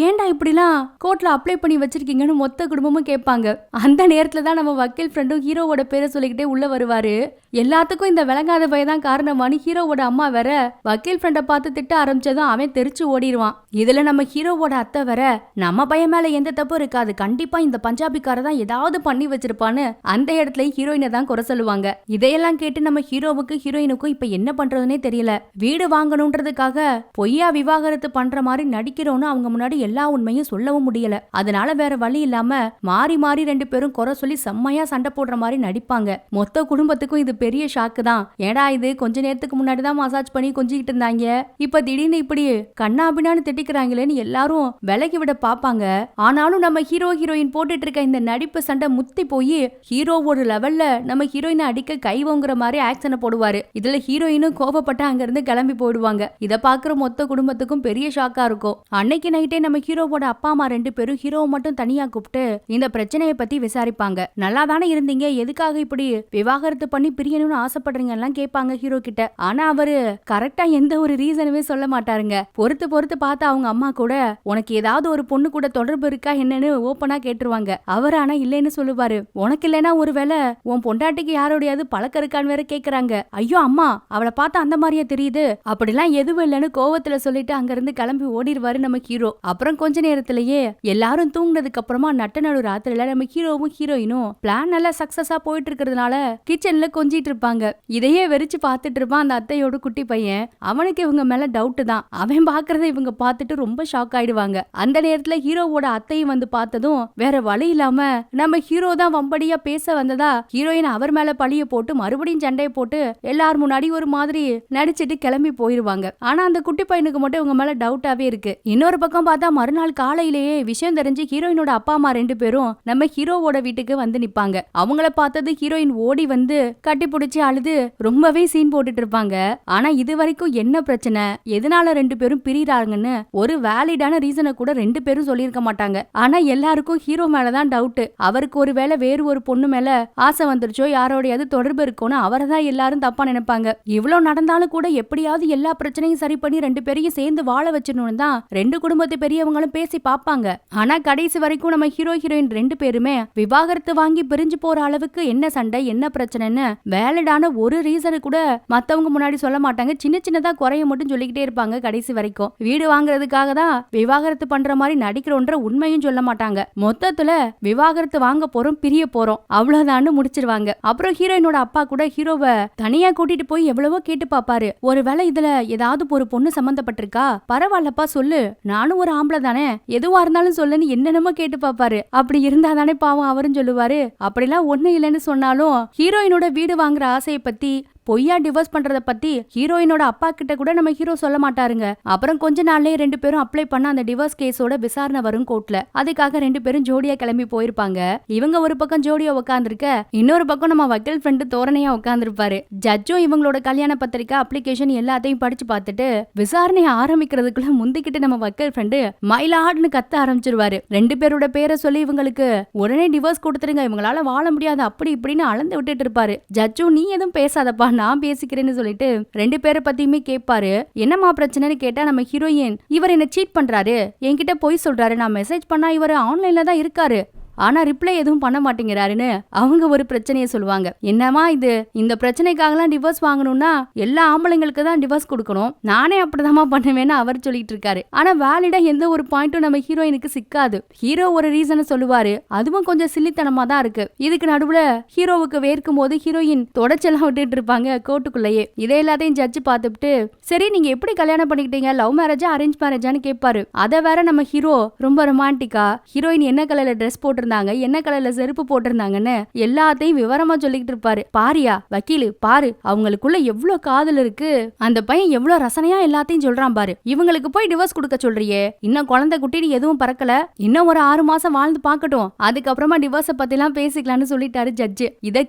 ஏன்டா இப்படிலாம் கோர்ட்ல அப்ளை பண்ணி வச்சிருக்கீங்கன்னு மொத்த குடும்பமும் கேட்பாங்க. அந்த நேரத்துல தான் நம்ம வக்கீல் ஃப்ரெண்டும் ஹீரோவோட பேரை சொல்லிக்கிட்டே உள்ள வருவாரு. எல்லாத்துக்கும் இந்த விளங்காத பையதான் காரணமானு ஹீரோவோட அம்மா வேற வக்கீல் ஃப்ரெண்ட பார்த்து திட்ட ஆரம்பிச்சதும் அவன் தெரிச்சு ஓடிடுவான். இதுல நம்ம ஹீரோவோட அத்தை வேற நம்ம பையன் மேல எந்த தப்பும் இருக்காது, கண்டிப்பா இந்த பஞ்சாபிக்கார தான் ஏதாவது பண்ணி வச்சிருப்பான்னு அந்த இடத்துல ஹீரோயினை தான் குறை சொல்லுவாங்க. இதையெல்லாம் கேட்டு நம்ம ஹீரோவுக்கு ஹீரோயினுக்கும் இப்ப என்ன பண்றதுன்னே தெரியல. வீடு வாங்கணும்ன்றதுக்காக பொய்யா விவாகரத்து பண்ற மாதிரி நடிக்கிறோன்னு அவங்க முன்னாடி எல்லா உண்மையும் சொல்லவும் முடியல. அதனால வேற வழி இல்லாம மாறி மாறி 2 பேரும் குறை சொல்லி செம்மையா சண்டை போடுற மாதிரி நடிப்பாங்க. மொத்த குடும்பத்துக்கும் இது பெரிய ஷாக்கு தான். ஏடா இது கொஞ்ச நேரத்துக்கு முன்னாடி தான் மசாஜ் பண்ணி கொஞ்சிக்கிட்டு இருந்தாங்க, இப்ப திடீர்னு இப்படி கண்ணாபினான்னு திட்டிக்கிறாங்களேன்னு எல்லாரும் விலகி விட பாப்பாங்க. ஆனாலும் நம்ம ஹீரோ ஹீரோயின் போட்டுட்டு இருக்க இந்த நடிப்பு சண்டை முத்தி போய் ஹீரோ ஒரு லெவல்ல நம்ம ஹீரோயினை அடிக்க கைவங்கிற மாதிரி ஆக்சனை போடுவாரு. இதுல ஹீரோயினும் கோபப்பட்டு அங்க இருந்து கிளம்பி போயிடுவாங்க. இத பாக்குற மொத்த குடும்பத்துக்கும் பெரிய ஷாக்கா இருக்கும். அன்னைக்கு நைட்டே நம்ம ஹீரோவோட அப்பா அம்மா 2 பேரும் ஹீரோவை மட்டும் தனியா கூப்பிட்டு இந்த பிரச்சனையை பத்தி விசாரிப்பாங்க. நல்லா தானே இருந்தீங்க, எதுக்காக இப்படி விவாகரத்து பண்ணி பிரியணும்னு ஆசைப்படுறீங்க எல்லாம் கேட்பாங்க ஹீரோ கிட்ட. ஆனா அவரு கரெக்டா எந்த ஒரு ரீசனுமே சொல்ல மாட்டாருங்க. பொறுத்து பொறுத்து பார்த்து அவங்க அம்மா கூட உனக்கு ஏதாவது ஒரு பொண்ணு கூட தொடர்பு இருக்கா என்னன்னு ஓப்பனா கேட்டுருவாங்க. அவர் ஆனா இல்லைன்னு சொல்லுவாரு. உனக்கு இல்லைன்னா ஒருவேளை உன் பொண்டாட்டிக்கு யாரோடையாவது பழக்கம் இருக்கான்னு வேற கேக்குறாங்க. ஐயோ அம்மா, அவளை பார்த்தா அந்த மாதிரியே தெரியுது, அப்படிலாம் எதுவும் இல்லைன்னு கோவத்துல சொல்லிட்டு அங்க இருந்து கிளம்பி ஓடிடுவாரு நம்ம ஹீரோ. அப்புறம் கொஞ்ச நேரத்திலேயே எல்லாரும் தூங்கினதுக்கு அப்புறமா நட்ட நடு ராத்திரில நம்ம ஹீரோவும் ஹீரோயினும் பிளான் நல்லா சக்சஸா போயிட்டு இருக்கிறதுனால கிச்சன்ல கொஞ்சிட்டு இருப்பாங்க. இதையே வெறிச்சு பார்த்துட்டு இருப்பான் அந்த அத்தையோட குட்டி பையன். அவனுக்கு இவங்க மேல டவுட் தான். அவன் பாக்குறத இவங்க பார்த்துட்டு ரொம்ப ஷாக் ஆயிடுவாங்க. அந்த நேரத்துல ஹீரோவோட அத்தையும் வந்து பார்த்ததும் வேற வழி இல்லாம நம்ம ஹீரோ தான் வம்படியா பேச வந்ததா ஹீரோயின் அவர் மேல பழிய போட்டு மறுபடியும் சண்டையை போட்டு எல்லாரும் முன்னாடி ஒரு மாதிரி நடிச்சிட்டு கிளம்பி போயிருவாங்க. ஆனா அந்த குட்டி பையனுக்கு மட்டும் இவங்க மேல டவுட்டாவே இருக்கு. இன்னொரு பக்கம் பார்த்தா மறுநாள் காலையிலேயே விஷயம் தெரிஞ்சு ஹீரோயினோட அப்பா அம்மா 2 பேரும் நம்ம ஹீரோவோட வீட்டுக்கு வந்து நிப்பாங்க. அவங்கள பார்த்தது ஹீரோயின் ஓடி வந்து கட்டி பிடிச்சி அழுது ரொம்பவே சீன் போட்டுட்டு இருப்பாங்க. ஆனா இது வரைக்கும் என்ன பிரச்சனை, எதனால 2 பேரும் பிரியறாங்கன்னு ஒரு வேலிடான ரீசனை கூட 2 பேரும் சொல்லியிருக்க மாட்டாங்க. ஆனா எல்லாருக்கும் ஹீரோ மேலதான் டவுட். அவருக்கு ஒருவேளை வேறு ஒரு பொண்ணு மேல ஆசை வந்துருச்சோ, யாரோடையாவது தொடர்பு இருக்கும்னு அவரை தான் எல்லாரும் தப்பா நினைப்பாங்க. இவ்வளவு நடந்தாலும் கூட எப்படியாவது எல்லா பிரச்சனையும் சரி பண்ணி 2 பேரையும் சேர்ந்து வாழ வச்சிடணும்னு தான் 2 குடும்பத்து பெரியவங்களும் பேசி பாப்பாங்க. ஆனா கடைசி வரைக்கும் நம்ம ஹீரோ ஹீரோயின் 2 பேருமே விவாகரத்து வாங்கி பிரிஞ்சு போற அளவுக்கு என்ன சண்டை என்ன பிரச்சனைன்னு வேலிடான ஒரு ரீசனு கூட மத்தவங்க முன்னாடி சொல்ல மாட்டாங்க. சின்ன சின்னதா குறைய மட்டும் சொல்லிக்கிட்டே இருப்பாங்க கடைசி வரைக்கும். வீடு வாங்குறதுக்காக தான் விவாகரத்து பண்ற மாதிரி நடிக்கிறோன்ற உண்மையும் சொல்ல மாட்டாங்க. மொத்தத்துல விவாகரத்து வாங்க போறோம், பிரிய போறோம், அவ்வளவுதான் முடிச்சிருவாங்க. அப்புறம் ஹீரோயினோட அப்பா கூட ஹீரோவை தனியா கூட்டிட்டு போய் எவ்வளவோ கேட்டு பாப்பாரு. ஒருவேளை இதுல ஏதாவது ஒரு பொண்ணு சம்பந்தப்பட்டிருக்கா, பரவாயில்லப்பா சொல்லு, நானும் ஒரு ஆம்பளை தானே, எதுவா இருந்தாலும் சொல்லுன்னு என்னென்னமோ கேட்டு பாப்பாரு. அப்படி இருந்தா தானே பாவம் அவரும் சொல்லுவாரு. அப்படிலாம் ஒண்ணு இல்லைன்னு சொன்னாலும் ஹீரோயினோட வீடு வாங்குற ஆசையை பத்தி பொய்யா டிவோர்ஸ் பண்றத பத்தி ஹீரோயினோட அப்பா கிட்ட கூட நம்ம ஹீரோ சொல்ல மாட்டாருங்க. அப்புறம் கொஞ்ச நாள்லயே 2 பேரும் அப்ளை பண்ண அந்த டிவோர்ஸ் கேஸோட விசாரணை வரும் கோர்ட்ல. அதுக்காக 2 பேரும் ஜோடியா கிளம்பி போயிருப்பாங்க. இவங்க ஒரு பக்கம் ஜோடியா உட்காந்துருக்க, இன்னொரு பக்கம் நம்ம வக்கீல் ஃப்ரெண்டு தோரணையா உட்காந்துருப்பாரு. ஜட்ஜும் இவங்களோட கல்யாண பத்திரிக்கை அப்ளிகேஷன் எல்லாத்தையும் படிச்சு பார்த்துட்டு விசாரணை ஆரம்பிக்கிறதுக்குள்ள முந்திக்கிட்டு நம்ம வக்கீல் ஃப்ரெண்டு மயிலாடுன்னு கத்த ஆரம்பிச்சிருவாரு. 2 பேரோட பேரை சொல்லி இவங்களுக்கு உடனே டிவோர்ஸ் கொடுத்துருங்க, இவங்களால வாழ முடியாது அப்படி இப்படின்னு அளந்து விட்டுட்டு இருப்பாரு. ஜட்ஜும் நீ எதுவும் பேசாதப்பா, நான் பேசிக்கிறேன்னு சொல்லிட்டு 2 பேரை பத்தியுமே கேட்பாரு. என்னமா பிரச்சனைன்னு கேட்டா நம்ம ஹீரோயின் இவர் என்ன சீட் பண்றாரு, என்கிட்ட போய் சொல்றாரு, நான் மெசேஜ் பண்ணா இவர் ஆன்லைன்ல தான் இருக்காரு, ஆனா ரிப்ளை எதுவும் பண்ண மாட்டேங்கிறாருன்னு அவங்க ஒரு பிரச்சனையை சொல்லுவாங்க. என்னமா இது, இந்த பிரச்சனைக்காகலாம் டிவோர்ஸ் வாங்கணும்னா எல்லா ஆம்பளைங்களுக்கு தான் டிவோர்ஸ் கொடுக்கணும், நானே அப்படிதாமா பண்ணுவேன்னு அவர் சொல்லிட்டு இருக்காரு. ஆனா வேலிடா எந்த ஒரு பாயிண்ட்டும் நம்ம ஹீரோயினுக்கு சிக்காது. ஹீரோ ஒரு ரீசனை சொல்லுவாரு, அதுவும் கொஞ்சம் சில்லித்தனமா தான் இருக்கு. இதுக்கு நடுவுல ஹீரோவுக்கு வேர்க்கும் போது ஹீரோயின் தொடச்செல்லாம் விட்டுட்டு இருப்பாங்க கோர்ட்டுக்குள்ளேயே. இதை எல்லாத்தையும் ஜட்ஜ் பார்த்துட்டு சரி நீங்க எப்படி கல்யாணம் பண்ணிக்கிட்டீங்க, லவ் மேரேஜா அரேஞ்ச் மேரேஜான்னு கேட்பாரு. அதை வேற நம்ம ஹீரோ ரொம்ப ரொமான்டிக்கா ஹீரோயின் என்ன கலர்ல ட்ரெஸ் போட்டு என்ன கலர்ல செருப்பு போட்டிருந்தாங்கன்னு எல்லாத்தையும் விவரமா சொல்லிட்டு இருப்பாரு. பாரியா வக்கீலு பாரு, அவங்களுக்குள்ள எவ்வளவு காதல் இருக்கு, அந்த பையன் எவ்வளவு ரசனையா எல்லாத்தையும் சொல்றான் பாரு, இவங்களுக்கு போய் டிவோர்ஸ் கொடுக்க சொல்றியே, இன்னும் குழந்தை குட்டி எதுவும் பறக்கல, இன்னும் ஒரு 6 மாசம் வாழ்ந்து பாக்கட்டும், அதுக்கப்புறமா டிவோர்ஸ பத்தி எல்லாம் பேசிக்கலாம்னு சொல்லிட்டாரு ஜட்ஜு. இதை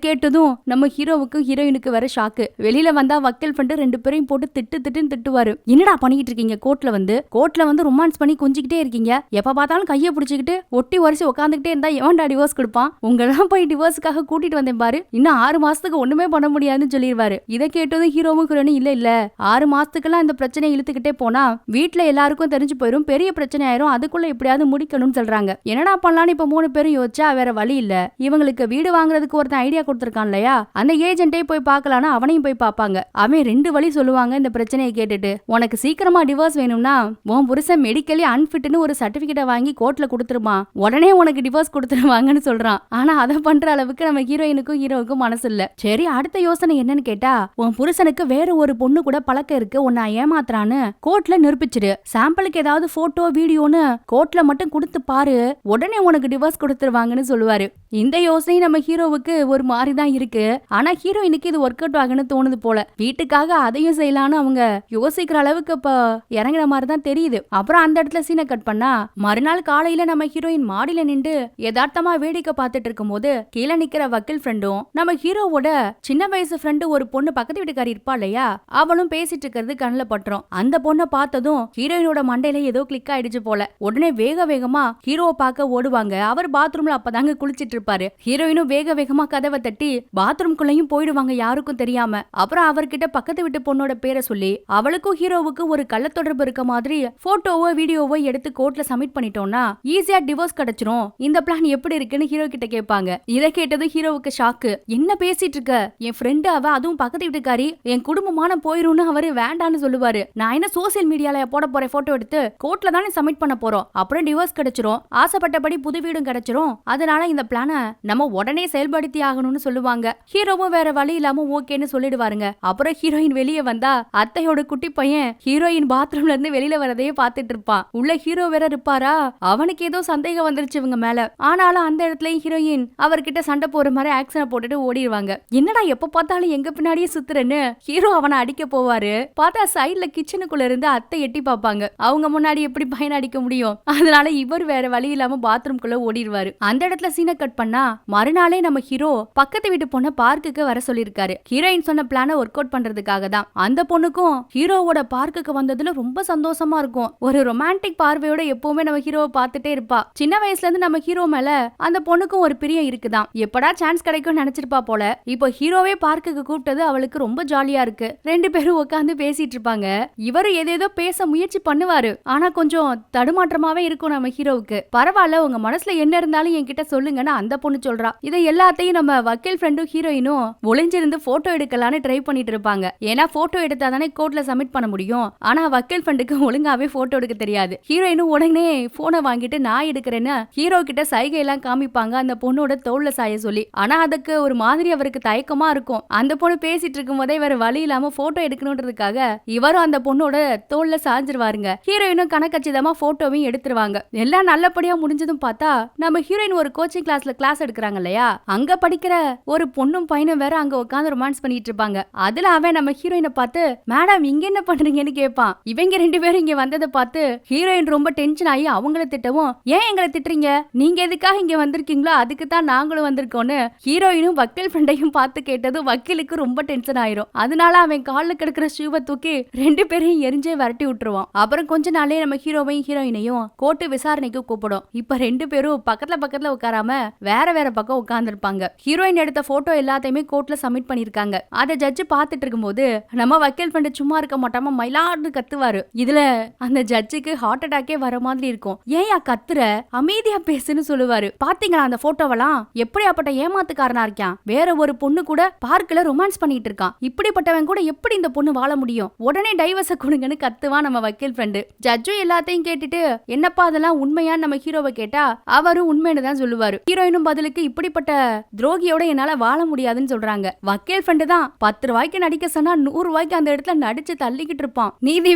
கேட்டதும் நம்ம ஹீரோவுக்கு ஹீரோயினுக்கு வேற ஷாக்கு. வெளியில வந்தா வக்கீல் பண்ணிட்டு 2 பேரையும் போட்டு திட்டுன்னு திட்டுவாரு. என்னடா பண்ணிட்டு இருக்கீங்க, கோர்ட்ல வந்து ரொமான்ஸ் பண்ணி கொஞ்சிக்கிட்டே இருக்கீங்க, எப்ப பார்த்தாலும் கையை பிடிச்சிக்கிட்டு ஒட்டி வரிசை உட்காந்துக்கிட்டே வந்தா எவன்டா டிவோர்ஸ் கொடுப்பான், உங்களெல்லாம் போய் டிவோர்ஸுக்காக கூட்டிட்டு வந்தேன் பாரு, இன்னும் 6 மாசத்துக்கு ஒண்ணுமே பண்ண முடியாதுன்னு சொல்லிடுவாரு. இதை கேட்டதும் ஹீரோவும் ஹீரோனும் இல்ல 6 மாசத்துக்கெல்லாம் இந்த பிரச்சனை இழுத்துக்கிட்டே போனா வீட்டுல எல்லாருக்கும் தெரிஞ்சு போயிரும், பெரிய பிரச்சனை ஆயிரும், அதுக்குள்ள எப்படியாவது முடிக்கணும்னு சொல்றாங்க. என்னடா பண்ணலான்னு இப்ப 3 பேரும் யோசிச்சா வேற வழி இல்ல. இவங்களுக்கு வீடு வாங்குறதுக்கு ஒருத்தன் ஐடியா கொடுத்திருக்கான் இல்லையா, அந்த ஏஜென்ட்டே போய் பார்க்கலாம்னு அவனையும் போய் பாப்பாங்க. அவன் 2 வழி சொல்லுவாங்க. இந்த பிரச்சனையை கேட்டுட்டு, உனக்கு சீக்கிரமா டிவோர்ஸ் வேணும்னா உன் புருஷன் மெடிக்கலி அன்ஃபிட்னு ஒரு சர்டிபிகேட்டை வாங்கி கோர்ட்ல கொடுத்துருமா, உடனே உனக்கு டிவோர்ஸ் கொடுத்துருவாங்கன்னு சொல்றான். ஆனா அதை பண்ற அளவுக்கு நம்ம ஹீரோயினுக்கும் ஹீரோவுக்கும் மனசு இல்ல. சரி, அடுத்த யோசனை என்னன்னு கேட்டா, உன் புருஷனுக்கு வேற ஒரு பொண்ணு கூட பழக்கம் இருக்கு, உன்னை ஏமாத்துறான்னு கோர்ட்ல நிரூபிச்சிரு, சாம்பிளுக்கு ஏதாவது போட்டோ வீடியோன்னு கோர்ட்ல மட்டும் கொடுத்து பாரு, உடனே உனக்கு டிவோர்ஸ் கொடுத்துருவாங்கன்னு சொல்லுவாரு. இந்த யோசனை நம்ம ஹீரோவுக்கு ஒரு மாதிரிதான் இருக்கு. ஆனா ஹீரோயினுக்கு இது ஒர்க் அவுட் ஆகுன்னு தோணுது போல. வீட்டுக்காக அதையும் செய்யலான்னு அவங்க யோசிக்கிற அளவுக்கு இப்ப இறங்குற மாதிரி தான் தெரியுது. அப்புறம் அந்த இடத்துல சீனை கட் பண்ணா மறுநாள் காலையில நம்ம ஹீரோயின் மாடியில நின்று யதார்த்தமா வேடிக்கை பார்த்துட்டு இருக்கும் போது கீழே நிக்கிற வக்கீல் ஃப்ரெண்டும் நம்ம ஹீரோவோட சின்ன வயசு ஃப்ரெண்டு ஒரு பொண்ணு பக்கத்து வீட்டுக்காரி இருப்பா இல்லையா, அவளும் பேசிட்டு இருக்கிறது கண்ணுல பட்டுரும். அந்த பொண்ணை பார்த்ததும் ஹீரோயினோட மண்டையில ஏதோ கிளிக் ஆயிடுச்சு போல. உடனே வேகமா ஹீரோவை பார்க்க ஓடுவாங்க. அவர் பாத்ரூம்ல அப்பதாங்க குளிச்சிட்டு இருப்பாரு. ஹீரோயினும் வேகமா கதவை தட்டி பாத்ரூம்குள்ளயும் போயிடுவாங்க யாருக்கும் தெரியாம. அப்புறம் அவர்கிட்ட பக்கத்து வீட்டு பொண்ணோட பேரை சொல்லி அவளுக்கும் ஹீரோவுக்கும் ஒரு கள்ள தொடர்பு இருக்க மாதிரி போட்டோவோ வீடியோவோ எடுத்து கோர்ட்ல சப்மிட் பண்ணிட்டோம்னா ஈஸியா டிவோர்ஸ் கிடைச்சிரும், இந்த பிளான் எப்படி இருக்குன்னு ஹீரோ கிட்ட கேட்பாங்க. இதை கேட்டது ஹீரோவுக்கு ஷாக்கு. என்ன பேசிட்டு இருக்க, என் ஃப்ரெண்டு அவ, அதுவும் பக்கத்து வீட்டுக்காரி, என் குடும்பமான போயிரும்னு அவரு வேண்டான்னு சொல்லுவாரு. நான் என்ன சோசியல் மீடியால போட போறேன், போட்டோ எடுத்து கோர்ட்ல தானே சப்மிட் பண்ண போறோம், அப்புறம் டிவோர்ஸ் கிடைச்சிரும், ஆசைப்பட்டபடி புது வீடும் கிடைச்சிரும், அதனால இந்த பிளான நம்ம உடனே செயல்படுத்தி ஆகணும்னு சொல்லுவாங்க. ஹீரோவும் வேற வழி இல்லாம ஓகேன்னு சொல்லிடுவாருங்க. அப்புறம் ஹீரோயின் வெளியே வந்தா அத்தையோட குட்டி பையன் ஹீரோயின் பாத்ரூம்ல இருந்து வெளியில வரதையே பாத்துட்டு இருப்பான். உள்ள ஹீரோ வேற இருப்பாரா, அவனுக்கு ஏதோ சந்தேகம் வந்துருச்சு இவங்க மேல. ஆனாலும் அந்த இடத்துல ஹீரோயின் அவர்கிட்ட சண்டை போற மாதிரி ஆக்சனை போட்டுட்டு ஓடிடுவாங்க. என்னடா எப்ப பார்த்தாலும் எங்க பின்னாடியே சுத்துறன்னு ஹீரோ அவனை அடிக்க போவாரு. பார்த்தா சைட்ல கிச்சனுக்குள்ள இருந்து அத்தை எட்டி பாப்பாங்க. அவங்க முன்னாடி எப்படி பையன் அடிக்க முடியும், அதனால இவர் வேற வழி இல்லாம பாத்ரூம்குள்ள ஓடிடுவாரு. அந்த இடத்துல சீனை கட் பண்ணா மறுநாளே நம்ம ஹீரோ பக்கத்து வீட்டு பொண்ண பார்க்குக்கு வர சொல்லிருக்காரு. ஹீரோயின் சொன்ன பிளான ஒர்க் அவுட் பண்றதுக்காக தான். அந்த பொண்ணுக்கும் ஹீரோவோட பார்க்குக்கு வந்ததுல ரொம்ப சந்தோஷமா இருக்கும். ஒரு ரொமான்டிக் பார்வையோட எப்பவுமே நம்ம ஹீரோவை பார்த்துட்டே இருப்பா. சின்ன வயசுல இருந்து நம்ம ஹீரோ மேல அந்த பொண்ணுக்கும் ஒரு பிரியம் இருக்குதான். எப்படா சான்ஸ் கிடைக்கும் நினைச்சிருப்பா போல. இப்போ ஹீரோவே பார்க்குக்கு கூப்பிட்டது அவளுக்கு ரொம்ப ஜாலியா இருக்கு. 2 பேரும் உட்காந்து பேசிட்டு இருப்பாங்க. இவரு ஏதேதோ பேச முயற்சி பண்ணுவாரு, ஆனா கொஞ்சம் தடுமாற்றமாவே இருக்கும் நம்ம ஹீரோவுக்கு. பரவாயில்ல, உங்க மனசுல என்ன இருந்தாலும் என்கிட்ட சொல்லுங்கன்னு அந்த பொண்ணு சொல்றா. இதை எல்லாத்தையும் நம்ம வக்கீல் ஃப்ரெண்டும் ஹீரோயினும் ஒளிஞ்சிருந்து போட்டோ எடுக்கலான்னு ட்ரை பண்ணிட்டு இருப்பாங்க. ஏன்னா போட்டோ எடுத்தா தானே கோர்ட்ல சப்மிட் பண்ண முடியும். ஆனா வக்கீல் ஃப்ரெண்டுக்கு ஒழுங்காவே போட்டோ எடுக்க தெரியாது. ஹீரோயினும் உடனே போனை வாங்கிட்டு நான் எடுக்கிறேன்னு ஹீரோ கிட்ட சைகை எல்லாம் காமிப்பாங்க, அந்த பொண்ணோட தோல்ல சாய சொல்லி. ஆனா அதுக்கு ஒரு மாதிரி அவருக்கு தயக்கமா இருக்கும். அந்த பொண்ணு பேசிட்டு இருக்கும் போதே வேற வழி இல்லாம போட்டோ எடுக்கணும்ன்றதுக்காக இவரும் அந்த பொண்ணோட தோல்ல சாஞ்சிருவாருங்க. ஹீரோயினும் கணக்கச்சிதமா போட்டோவையும் எடுத்துருவாங்க. எல்லாம் நல்லபடியா முடிஞ்சதும் பார்த்தா நம்ம ஹீரோயின் ஒரு கோச்சிங் கிளாஸ் எடுக்கிறாங்க இல்லையா, அங்க படிக்கிற ஒரு பொண்ணும் பையனும் வேற அங்க உட்காந்து ரொமான்ஸ் பண்ணிட்டு இருப்பாங்க. அதுல அவன் நம்ம ஹீரோயினை பார்த்து மேடம் இங்க என்ன பண்றீங்கன்னு கேட்பான். இவங்க 2 பேரும் இங்க வந்ததை பார்த்து ஹீரோயின் ரொம்ப டென்ஷன் ஆகி அவங்கள திட்டவும், ஏன் எங்களை திட்டுறீங்க, நீங்க எதுக்காக இங்க வந்திருக்கீங்களோ அதுக்கு தான் நாங்களும் வந்திருக்கோம்னு ஹீரோயினும் வக்கீல் ஃப்ரெண்டையும் பார்த்து கேட்டது வக்கீலுக்கு ரொம்ப டென்ஷன் ஆயிரும். அதனால அவன் காலில் கிடக்கிற ஷூவை தூக்கி 2 பேரையும் எரிஞ்சே விரட்டி விட்டுருவான். அப்புறம் கொஞ்ச நாளே நம்ம ஹீரோவையும் ஹீரோயினையும் கோர்ட்டு விசாரணைக்கு கூப்பிடும். இப்ப 2 பேரும் பக்கத்துல உட்காராம வேற பக்கம் உட்கார்ந்துருப்பாங்க. ஹீரோயின் எடுத்த போட்டோ எல்லாத்தையுமே கோர்ட்ல சப்மிட் பண்ணிருக்காங்க. அதை ஜட்ஜ் பார்த்துட்டு இருக்கும்போது நம்ம வக்கீல் ஃப்ரெண்டு சும்மா இருக்க மாட்டாம மயிலாடு கத்துவாரு. இதுல அந்த ஜட்ஜுக்கு ஹார்ட் அட்டாக்கே வர மாதிரி இருக்கும். ஏயா கத்துற, அமைதியா பேசுன்னு சொல்லுவாரு. பாத்தீங்களா அந்த போட்டோவெல்லாம், எப்படியாப்பட்ட ஏமாத்துக்காரனா இருக்கான், வேற ஒரு பொண்ணு கூட பார்க்ல ரொமான்ஸ் பண்ணிட்டு இருக்கான், இப்படிப்பட்டவன் கூட எப்படி இந்த பொண்ணு வாழ முடியும், உடனே டைவர்ஸ கொடுங்கன்னு கத்துவான் நம்ம வக்கீல் ஃப்ரெண்டு. ஜட்ஜும் எல்லாத்தையும் கேட்டுட்டு என்னப்பா அதெல்லாம் உண்மையான்னு நம்ம ஹீரோவை கேட்டா அவரும் உண்மைன்னு தான் சொல்லுவாரு. ஹீரோயினும் பதிலுக்கு இப்படிப்பட்ட துரோகியோட என்னால வாழ முடியாதுன்னு சொல்றாங்க. வக்கீல் ஃப்ரெண்டு தான் 10 ரூபாய்க்கு நடிக்க சொன்னா 100 ரூபாய்க்கு அந்த இடத்துல நடிச்சு தள்ளிக்கிட்டு இருப்பான். நீதி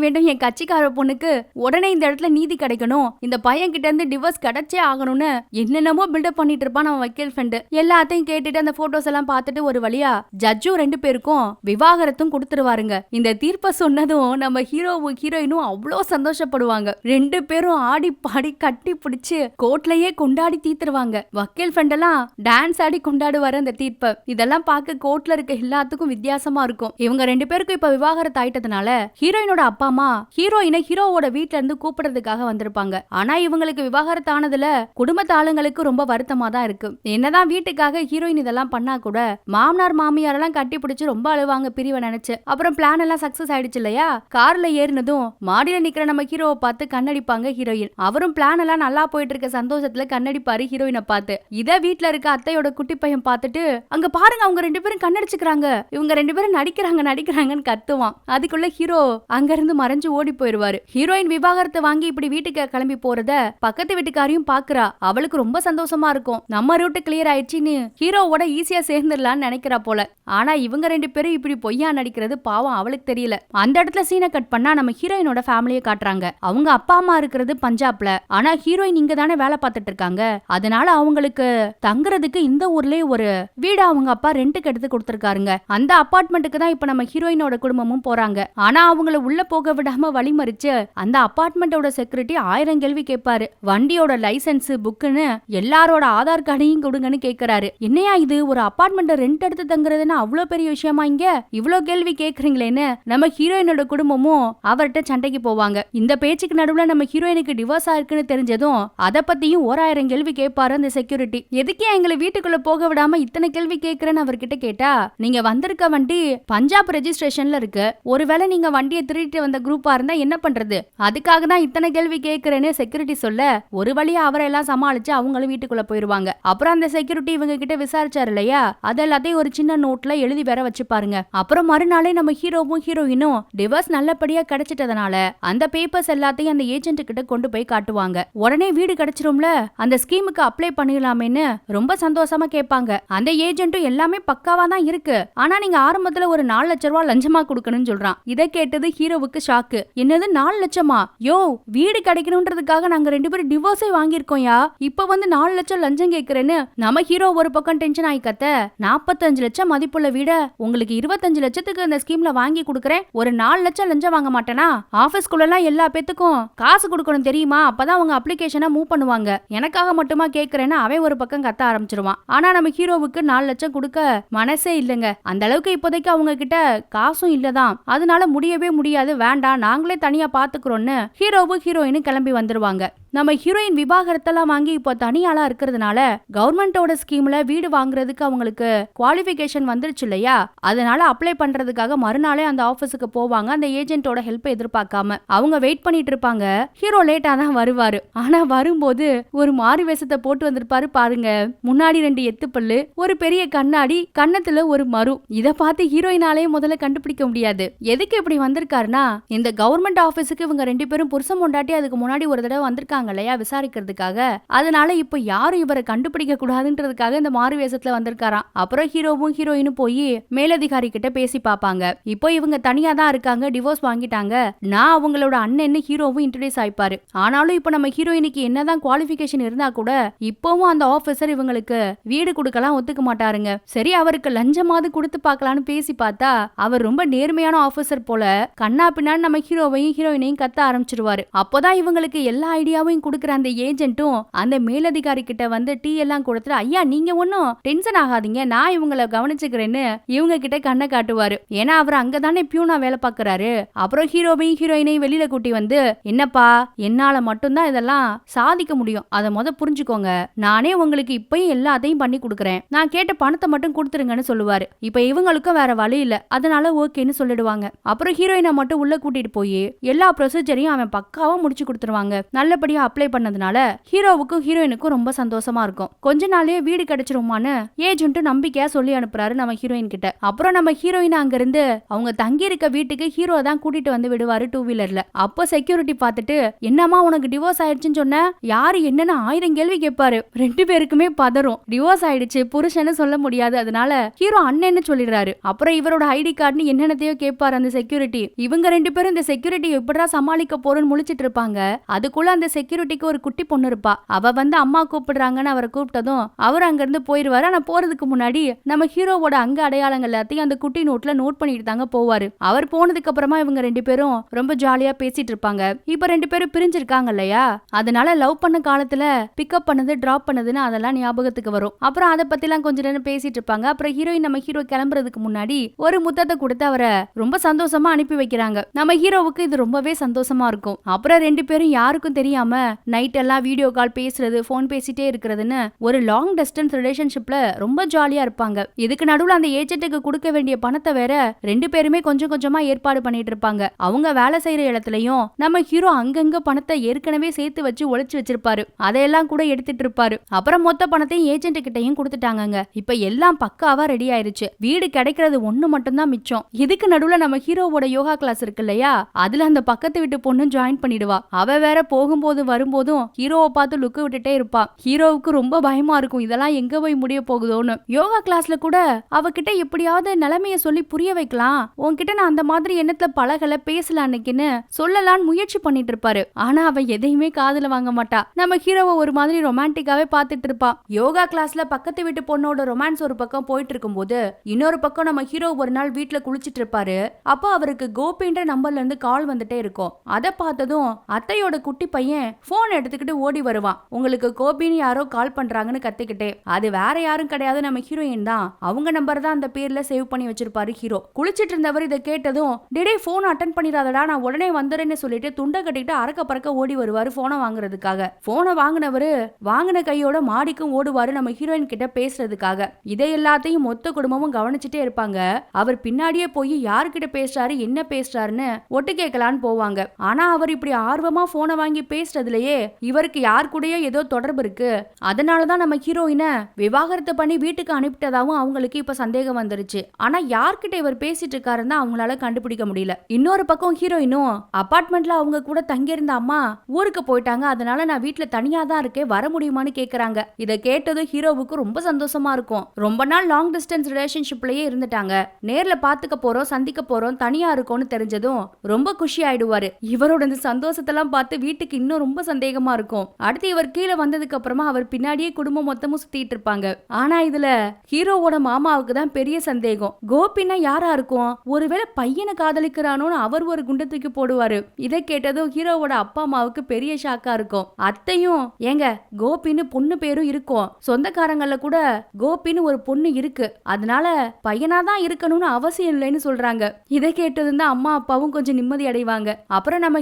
வேண்டும் என் கட்சிக்கார பொண்ணுக்கு உடனே இந்த இடத்துல நீதி கிடைக்கணும், இந்த பையன் கிட்ட இருந்து டிவோர்ஸ் கிடைச்சே ஆகணும்னு என்னென்னமோ பில்டப் பண்ணிட்டு இருப்பான் நம்ம வக்கீல் ஃப்ரெண்டு. எல்லாத்தையும் கேட்டுட்டு அந்த போட்டோஸ் எல்லாம் பார்த்துட்டு ஒரு வழியா ஜட்ஜும் 2 பேருக்கும் விவாகரத்தும் கொடுத்துருவாருங்க. இந்த தீர்ப்பை சொன்னதும் நம்ம ஹீரோயினும் அவ்வளோ சந்தோஷப்படுவாங்க. 2 பேரும் ஆடி பாடி கட்டி பிடிச்சு கோர்ட்லயே கொண்டாடி தீத்துருவாங்க. வக்கீல் ஃப்ரெண்ட் எல்லாம் டான்ஸ் ஆடி கொண்டாடுவாரு அந்த தீர்ப்பை. இதெல்லாம் பார்க்க கோர்ட்ல இருக்க எல்லாத்துக்கும் வித்தியாசமா இருக்கும். இவங்க 2 பேருக்கும் இப்ப விவாகரத்து ஆயிட்டதுனால ஹீரோயினோட அப்பா அம்மா ஹீரோயினை ஹீரோவோட வீட்ல இருந்து கூப்பிடுறதுக்காக வந்திருப்பாங்க. ஆனா இவங்களுக்கு விவாகரத்து ஆனதுல குடும்பத்து ஆளுங்களுக்கு ரொம்ப வருத்தமா தான் இருக்கு. என்னதான் வீட்டுக்காக ஹீரோயின் இதெல்லாம் பண்ணா கூட மாமனார் மாமியார் எல்லாம் கட்டி பிடிச்சு ரொம்ப அழுவாங்க பிரிவை நினைச்சு. அப்புறம் பிளான் எல்லாம் சக்சஸ் ஆயிடுச்சு இல்லையா? கார்ல ஏறினதும் மாடியில நிக்கிற நம்ம ஹீரோவை பார்த்து கண்ணடிப்பாங்க ஹீரோயின். அவரும் பிளான் எல்லாம் நல்லா போயிட்டு இருக்க சந்தோஷத்துல கண்ணடிப்பாரு ஹீரோயினை பார்த்து. இத வீட்டுல இருக்க அத்தையோட குட்டி பையன் பார்த்துட்டு அங்க பாருங்க அவங்க 2 பேரும் கண்ணடிச்சுக்கிறாங்க, இவங்க 2 பேரும் நடிக்கிறாங்கன்னு கத்துவான். அதுக்குள்ள ஹீரோ அங்க இருந்து மறைஞ்சு ஓடி போயிருவாரு. ஹீரோயின் விவாகரத்தை வாங்கி இப்படி வீட்டுக்கு கிளம்பி போறத பக்கத்து வீட்டுக்காரையும் பாக்குறா. அவளுக்கு ரொம்ப சந்தோஷமா இருக்கும். நம்ம ரூட் கிளியர் ஆயிடுச்சுன்னு ஹீரோவோட ஈஸியா சேர்ந்துடலான்னு நினைக்கிறா போல. ஆனா இவங்க 2 பேரும் இப்படி பொய்யா நடிக்கிறது பாவம் அவளுக்கு தெரியல. அந்த இடத்துல சீனை கட் பண்ணா நம்ம ஹீரோயினோட ஃபேமிலியை காட்டுறாங்க. அவங்க அப்பா அம்மா இருக்கிறது பஞ்சாப்ல. ஆனா ஹீரோயின் இங்க தானே வேலை பார்த்துட்டு இருக்காங்க. அதனால அவங்களுக்கு தங்குறதுக்கு இந்த ஊர்லயே ஒரு வீடு அவங்க அப்பா ரெண்டுக்கு எடுத்து கொடுத்திருக்காருங்க. அந்த அபார்ட்மெண்ட்டுக்கு தான் இப்ப நம்ம ஹீரோயினோட குடும்பமும் போறாங்க. ஆனா அவங்கள உள்ள போக விடாம வழிமறிச்சு அந்த அபார்ட்மெண்டோட செக்யூரிட்டி 1000 கேள்வி கேட்பாரு. வண்டியோட லைசென்ஸ் புக்குன்னு எல்லாரோட ஆதார் கார்டையும் கொடுங்கன்னு கேக்குறாரு. என்னையா இது, ஒரு அபார்ட்மெண்ட் ரெண்ட் எடுத்து தங்குறதுன்னா அவ்வளவு பெரிய விஷயமா இங்க இவ்வளவு கேள்வி கேக்குறீங்களேன்னு நம்ம ஹீரோயினோட குடும்பமும் அவர்கிட்ட சண்டைக்கு போவாங்க. இந்த பேச்சுக்கு நடுவுல நம்ம ஹீரோயினுக்கு டிவோர்ஸ் ஆயிருக்குன்னு தெரிஞ்சதும் அத பத்தியும் 1000 கேள்வி கேட்பாரு அந்த செக்யூரிட்டி. எதுக்கே எங்களை வீட்டுக்குள்ள போக விடாம இத்தனை கேள்வி கேக்குறேன்னு அவர்கிட்ட கேட்டா, நீங்க வந்திருக்க வண்டி பஞ்சாப் ரெஜிஸ்ட்ரேஷன்ல இருக்கு, ஒருவேளை நீங்க வண்டியை திருடிட்டு வந்த குரூப்பா இருந்தா என்ன பண்றது, அதுக்காக தான் இத்தனை கேள்வி கேக்குறேன்னு செக்யூரிட்டி சொல்ல ஒரு வழியா அவரெல்லாம் சமாளிச்சு அவங்களும் வீட்டுக்குள்ள போயிருவாங்க. அப்புறம் அந்த செக்யூரிட்டி இவங்க கிட்ட விசாரிச்சாரு இல்லையா, அதெல்லாத்தையும் ஒரு சின்ன நோட்ல எழுதி வேற வச்சு பாருங்க. அப்புறம் மறுநாளே நம்ம ஹீரோவும் ஹீரோயினும் டிவோர்ஸ் நல்லபடியா கிடைச்சிட்டதுனால அந்த பேப்பர்ஸ் எல்லாத்தையும் அந்த ஏஜென்ட் கிட்ட கொண்டு போய் காட்டுவாங்க. உடனே வீடு கிடைச்சிரும்ல, அந்த ஸ்கீமுக்கு அப்ளை பண்ணிடலாமேன்னு ரொம்ப சந்தோஷமா கேட்பாங்க. அந்த ஏஜென்ட்டும் எல்லாமே பக்காவா தான் இருக்கு, ஆனா நீங்க ஆரம்பத்துல ஒரு 4 லட்சம் ரூபாய் லஞ்சமா கொடுக்கணும்னு சொல்றான். இதை கேட்டது ஹீரோவுக்கு ஷாக்கு. என்னது 4 லட்சமா? யோ, வீடு கிடைக்கணும்ன்றதுக்காக நாங்க 2 பேரும் டிவோர்ஸே வாங்கியிருக்கோம்யா, இப்ப வந்து 4 லட்சம் லஞ்சம் கேக்குறேன்னு நம்ம ஹீரோ ஒரு பக்கம் டென்ஷன் ஆகி கத்த, 45 லட்சம் மதிப்புள்ள வீட உங்களுக்கு 25 லட்சத்துக்கு இந்த ஸ்கீம்ல வாங்கி கொடுக்கறேன், ஒரு 4 லட்சம் லஞ்சம் வாங்க மாட்டேனா? ஆபீஸ்குள்ள எல்லாம் எல்லா பேத்துக்கும் காசு கொடுக்கணும் தெரியுமா, அப்பதான் அவங்க அப்ளிகேஷனை மூவ் பண்ணுவாங்க, எனக்காக மட்டுமா கேக்குறேன்னு அவன் ஒரு பக்கம் கத்த ஆரம்பிச்சிருவான். ஆனா நம்ம ஹீரோவுக்கு 4 லட்சம் கொடுக்க மனசே இல்லங்க. அந்த அளவுக்கு இப்போதைக்கு அவங்க கிட்ட காசும் இல்லதான், அதனால முடியவே முடியாது, வேண்டாம் நாங்களே தனியா பாத்துக்கிறோம்னு ஹீரோவும் ஹீரோயினும் கிளம்பி வந்துருவாங்க. நம்ம ஹீரோயின் விவாகரத்தெல்லாம் வாங்கி இப்போ தனியாளா இருக்கிறதுனால கவர்மெண்டோட ஸ்கீம்ல வீடு வாங்குறதுக்கு அவங்களுக்கு குவாலிஃபிகேஷன் வந்துருச்சு இல்லையா, அதனால அப்ளை பண்றதுக்காக மறுநாளே அந்த ஆபீஸுக்கு போவாங்க. அந்த ஏஜென்ட்டோட ஹெல்ப் எதிர்பார்க்காம அவங்க வெயிட் பண்ணிட்டு இருப்பாங்க. ஹீரோ லேட்டா தான் வருவாரு. ஆனா வரும்போது ஒரு மாறு வேஷத்தை போட்டு வந்திருப்பாரு பாருங்க. முன்னாடி 2 எத்துப்பல்லு, ஒரு பெரிய கண்ணாடி, கன்னத்துல ஒரு மரு. இத பார்த்து ஹீரோயினாலே முதல்ல கண்டுபிடிக்க முடியாது. எதுக்கு இப்படி வந்திருக்காருன்னா, இந்த கவர்மெண்ட் ஆபீஸுக்கு இவங்க 2 பேரும் புருஷன் பொண்டாட்டி அதுக்கு முன்னாடி ஒரு தடவை வந்திருக்காங்க இல்லையா விசாரிக்கிறதுக்காக, அதனால இப்ப யாரும் இவரை கண்டுபிடிக்க கூடாதுன்றதுக்காக இந்த மாறு வேஷத்துல வந்திருக்காராம். அப்புறம் ஹீரோவும் ஹீரோயினும் போய் மேலதிகாரி கிட்ட பேசி பாப்பாங்க. இப்போ இவங்க தனியா தான் இருக்காங்க, டிவோர்ஸ் வாங்கிட்டாங்க, நான் அவங்களோட அண்ணன்னு ஹீரோவும் இன்ட்ரோடியூஸ் ஆயிப்பாரு. ஆனாலும் இப்ப நம்ம ஹீரோயினுக்கு என்னதான் குவாலிஃபிகேஷன் இருந்தா கூட இப்பவும் அந்த ஆபீசர் இவங்களுக்கு வீடு கொடுக்கலாம் ஒத்துக்க மாட்டாருங்க. சரி அவருக்கு லஞ்சமாவது கொடுத்து பார்க்கலான்னு பேசி பார்த்தா அவர் ரொம்ப நேர்மையான ஆபீசர் போல கண்ணா பின்னான்னு நம்ம ஹீரோவையும் ஹீரோயினையும் கத்த ஆரம்பிச்சிருவாரு. அப்போதான் இவங்களுக்கு எல்லா ஐடியாவும் கொடுக்குற அந்த ஏஜென்ட்டும் அந்த மேலதிகாரி கிட்ட வந்து டீ எல்லாம் கொடுத்துட்டு, ஐயா நீங்க ஒன்னும் டென்ஷன் ஆகாதீங்க, நான் இவங்களை கவனிச்சுக்கிறேன்னு இவங்க கிட்ட கண்ணை காட்டுவாரு. ஏன்னா அவர் அங்கதானே பியூனா வேலை பார்க்கறாரு. அப்புறம் ஹீரோவையும் ஹீரோயினையும் வெளியில கூட்டி வந்து, என்னப்பா என்னால மட்டும்தான் இதெல்லாம் சாதிக்க முடியும், அதை புரிஞ்சுக்கோங்க, நானே உங்களுக்கு இப்பயும் எல்லாத்தையும் பண்ணி கொடுக்குறேன், நான் கேட்ட பணத்தை மட்டும் கொடுத்துருங்கன்னு சொல்லுவாரு. இப்ப இவங்களுக்கும் வேற வழி இல்ல, அதனால ஓகேன்னு சொல்லிடுவாங்க. அப்புறம் ஹீரோயினை மட்டும் உள்ள கூட்டிட்டு போய் எல்லா ப்ரொசீஜரையும் அவன் பக்காவா முடிச்சு கொடுத்துருவாங்க. நல்லபடியா அப்ளை பண்ணதுனால ஹீரோவுக்கும் ஹீரோயினுக்கும் ரொம்ப சந்தோஷமா இருக்கும். கொஞ்ச நாளே வீடு கிடைச்சிருமான்னு ஏஜென்ட் நம்பிக்கையா சொல்லி அனுப்புறாரு நம்ம ஹீரோயின் கிட்ட. அப்புறம் நம்ம ஹீரோயின் அங்க இருந்து அவங்க தங்கி இருக்க வீட்டுக்கு ஹீரோ தான் கூட்டிட்டு வந்து விடுவாரு 2 வீலர்ல. அப்போ செக்யூரிட்டி பார்த்துட்டு, என்னமா உனக்கு டிவோர்ஸ் ஆயிடுச்சுன்னு சொன்ன, யாரு என்னன்னு 1000 கேள்வி கேட்பாரு. 2 பேருக்குமே பதறும். டிவோர்ஸ் ஆயிடுச்சு, புருஷன்னு சொல்ல முடியாது, அதனால ஹீரோ அண்ணன்னு சொல்லிடுறாரு. அப்புறம் இவரோட ஐடி கார்டுன்னு என்னென்னத்தையோ கேட்பாரு அந்த செக்யூரிட்டி. இவங்க 2 பேரும் இந்த செக்யூரிட்டி எப்படா சமாளிக்க போறோம்னு முழிச்சிட்டு இருப்பாங்க. அதுக்குள்ள அந்த செக்யூரிட்டிக்கு ஒரு குட்டி பொண்ணு இருப்பா. அவ வந்து அம்மா கூப்பிடுறாங்கன்னு அவரை கூப்பிட்டதும் அவர் அங்க இருந்து போயிருவாரு. ஆனா போறதுக்கு முன்னாடி நம்ம ஹீரோவோட அங்க அடையாளங்கள் எல்லாத்தையும் அந்த குட்டி நோட்ல நோட் பண்ணிட்டு தாங்க போவாரு. அவர் போனதுக்கு அப்புறமா இவங்க 2 பேரும் ரொம்ப ஜாலியா பேசிட்டு இருப்பாங்க. இப்ப 2 பேரும் பிரிஞ்சிருக்காங்க இல்லையா, அதனால லவ் பண்ண காலத்துல பிக்கப் பண்ணது டிராப் பண்ணதுன்னு அதெல்லாம் ஞாபகத்துக்கு வரும். அப்புறம் அதை பத்தி எல்லாம் கொஞ்ச நேரம் பேசிட்டு இருப்பாங்க. அப்புறம் ஹீரோயின் நம்ம ஹீரோ கிளம்புறதுக்கு முன்னாடி ஒரு முத்தத்தை கொடுத்து அவரை ரொம்ப சந்தோஷமா அனுப்பி வைக்கிறாங்க. நம்ம ஹீரோவுக்கு இது ரொம்பவே சந்தோஷமா இருக்கும். அப்புறம் 2 பேரும் யாருக்கும் தெரியாம நைட் எல்லாம் வீடியோ கால் பேசுறது, போன் பேசிட்டே இருக்கிறதுன்னு ஒரு லாங் டிஸ்டன்ஸ் ரிலேஷன்ஷிப்ல ரொம்ப ஜாலியா இருப்பாங்க. இதுக்கு நடுவுல அந்த ஏஜென்ட்டுக்கு கொடுக்க வேண்டிய பணத்தை வேற ரெண்டு பேருமே கொஞ்சம் கொஞ்சமா ஏற்பாடு பண்ணிட்டு இருப்பாங்க. அவங்க வேலை செய்யற இடத்துலயும் நம்ம ஹீரோ அங்கங்க பணத்தை ஏற்கனவே சேர்த்து வச்சு ஒளிச்சு வச்சிருப்பாரு. அதையெல்லாம் கூட எடுத்துட்டு இருப்பாரு. அப்புறம் மொத்த பணத்தையும் ஏஜென்ட் கிட்டையும் கொடுத்துட்டாங்க. இப்ப எல்லாம் பக்காவா ரெடி ஆயிருச்சு. வீடு கிடைக்கிறது ஒண்ணு மட்டும் தான் மிச்சம். இதுக்கு நடுவுல நம்ம ஹீரோவோட யோகா கிளாஸ் இருக்கு இல்லையா, அதுல அந்த பக்கத்து வீட்டு பொண்ணு ஜாயின் பண்ணிடுவா. அவ வேற போகும்போது வரும்போதும் ஹீரோவை பார்த்து லுக்கு விட்டுட்டே இருப்பா. ஹீரோவுக்கு ரொம்ப பயமா இருக்கும், இதெல்லாம் எங்க போய் முடிய போகுதோன்னு. யோகா கிளாஸ்ல கூட அவகிட்ட எப்படியாவது நிலைமைய சொல்லி புரிய வைக்கலாம், உன்கிட்ட நான் அந்த மாதிரி எண்ணத்துல பழகல பேசல அன்னைக்குன்னு சொல்லலான்னு முயற்சி பண்ணிட்டு இருப்பாரு. ஆனா அவ எதையுமே காதுல வாங்க மாட்டா. நம்ம ஹீரோவை ஒரு மாதிரி ரொமான்டிக்காவே பாத்துட்டு இருப்பா. யோகா கிளாஸ்ல பக்கத்து வீட்டு பொண்ணோட ரொமான்ஸ் ஒரு பக்கம் போயிட்டு இருக்கும்போது இன்னொரு பக்கம் நம்ம ஹீரோ ஒரு நாள் வீட்டுல குளிச்சிட்டு இருப்பாரு. அப்போ அவருக்கு கோபின்ற நம்பர்ல இருந்து கால் வந்துட்டே இருக்கும். அதை பார்த்ததும் அத்தையோட குட்டி பையன் போன் எடுத்துக்கிட்டு ஓடி வருவான். உங்களுக்கு கோபின்னு யாரோ கால் பண்றாங்கன்னு கத்திக்கிட்டே. அது வேற யாரும் கிடையாது, நம்ம ஹீரோயின் தான். அவங்க நம்பர் தான் அந்த பேர்ல சேவ் பண்ணி வச்சிருப்பாரு ஹீரோ. குளிச்சிட்டு இருந்தவர் இதை கேட்டதும் டேடே போன் அட்டன் பண்ணிடாதடா, நான் உடனே வந்துறேன்னு சொல்லிட்டு துண்டை கட்டிட்டு அறக்க பறக்க ஓடி வருவாரு போனை வாங்குறதுக்காக. போனை வாங்கினவரு வாங்கின கையோட மாடிக்கும் ஓடுவாரு நம்ம ஹீரோயின் கிட்ட பேசுறதுக்காக. இதை எல்லாத்தையும் மொத்த குடும்பமும் கவனிச்சுட்டே இருப்பாங்க. அவர் பின்னாடியே போய் யாருக்கிட்ட பேசுறாரு என்ன பேசுறாருன்னு ஒட்டு கேட்கலான்னு போவாங்க. ஆனா அவர் இப்படி ஆர்வமா போனை வாங்கி பேசுறதுலயே இவருக்கு யார் கூடயோ ஏதோ தொடர்பு இருக்கு. அதனாலதான் நம்ம ஹீரோயினை விவாகரத்து பண்ணி வீட்டுக்கு அனுப்பிட்டதாவும் அவங்களுக்கு இப்ப சந்தேகம் வந்துருச்சு. ஆனா யார்கிட்ட இவர் பேசிட்டு இருக்காருன்னு அவங்களால கண்டுபிடிக்க முடியல. இன்னொரு பக்கம் ஹீரோயினும் அபார்ட்மெண்ட்ல அவங்க கூட தங்கியிருந்த அம்மா ஊருக்கு போயிட்டாங்க, அதனால நான் வீட்டுல தனியா தான் இருக்கேன், வர முடியுமான்னு கேக்குறாங்க. இதை கேட்டதும் ஹீரோவுக்கு ரொம்ப சந்தோஷமா இருக்கும். ரொம்ப நாள் லாங் டிஸ்டன்ஸ் ரிலேஷன்ஷிப்லயே இருந்துட்டாங்க, நேர்ல பாத்துக்க போறோம், சந்திக்க போறோம், தனியா இருக்கோம்னு தெரிஞ்சதும் ரொம்ப குஷி ஆயிடுவாரு. இவரோட இந்த சந்தோஷத்தெல்லாம் பார்த்து வீட்டுக்கு இன்னும் ரொம்ப சந்தேகமா இருக்கும். அடுத்து இவர் கீழே வந்ததுக்கு அப்புறமா அவர் பின்னாடியே குடும்பம் மொத்தமும் சுத்திட்டு இருப்பாங்க. ஆனா இதுல ஹீரோவோட மாமாவுக்கு தான் பெரிய சந்தேகம். கோபின்னா யாரா இருக்கும், ஒருவேளை பையனை காதலிக்கிறானோன்னு அவர் ஒரு குண்டை தூக்கி போடுவாரு. இதை கேட்டதும் ஹீரோவோட அப்பா அம்மாவுக்கு பெரிய ஷாக்கா இருக்கும். அத்தையும் ஏங்க கோபின்னு பொண்ணு பேரும் இருக்கும், சொந்தக்காரங்கள கூட கோபின்னு ஒரு பொண்ணு இருக்கு, அதனால பையனாதான் இருக்கணும்னு அவசியம் இல்லைன்னு சொல்றாங்க. இதை கேட்டதும் தான் அம்மா அப்பாவும் கொஞ்சம் நிம்மதி அடைவாங்க. அப்புறம் நம்ம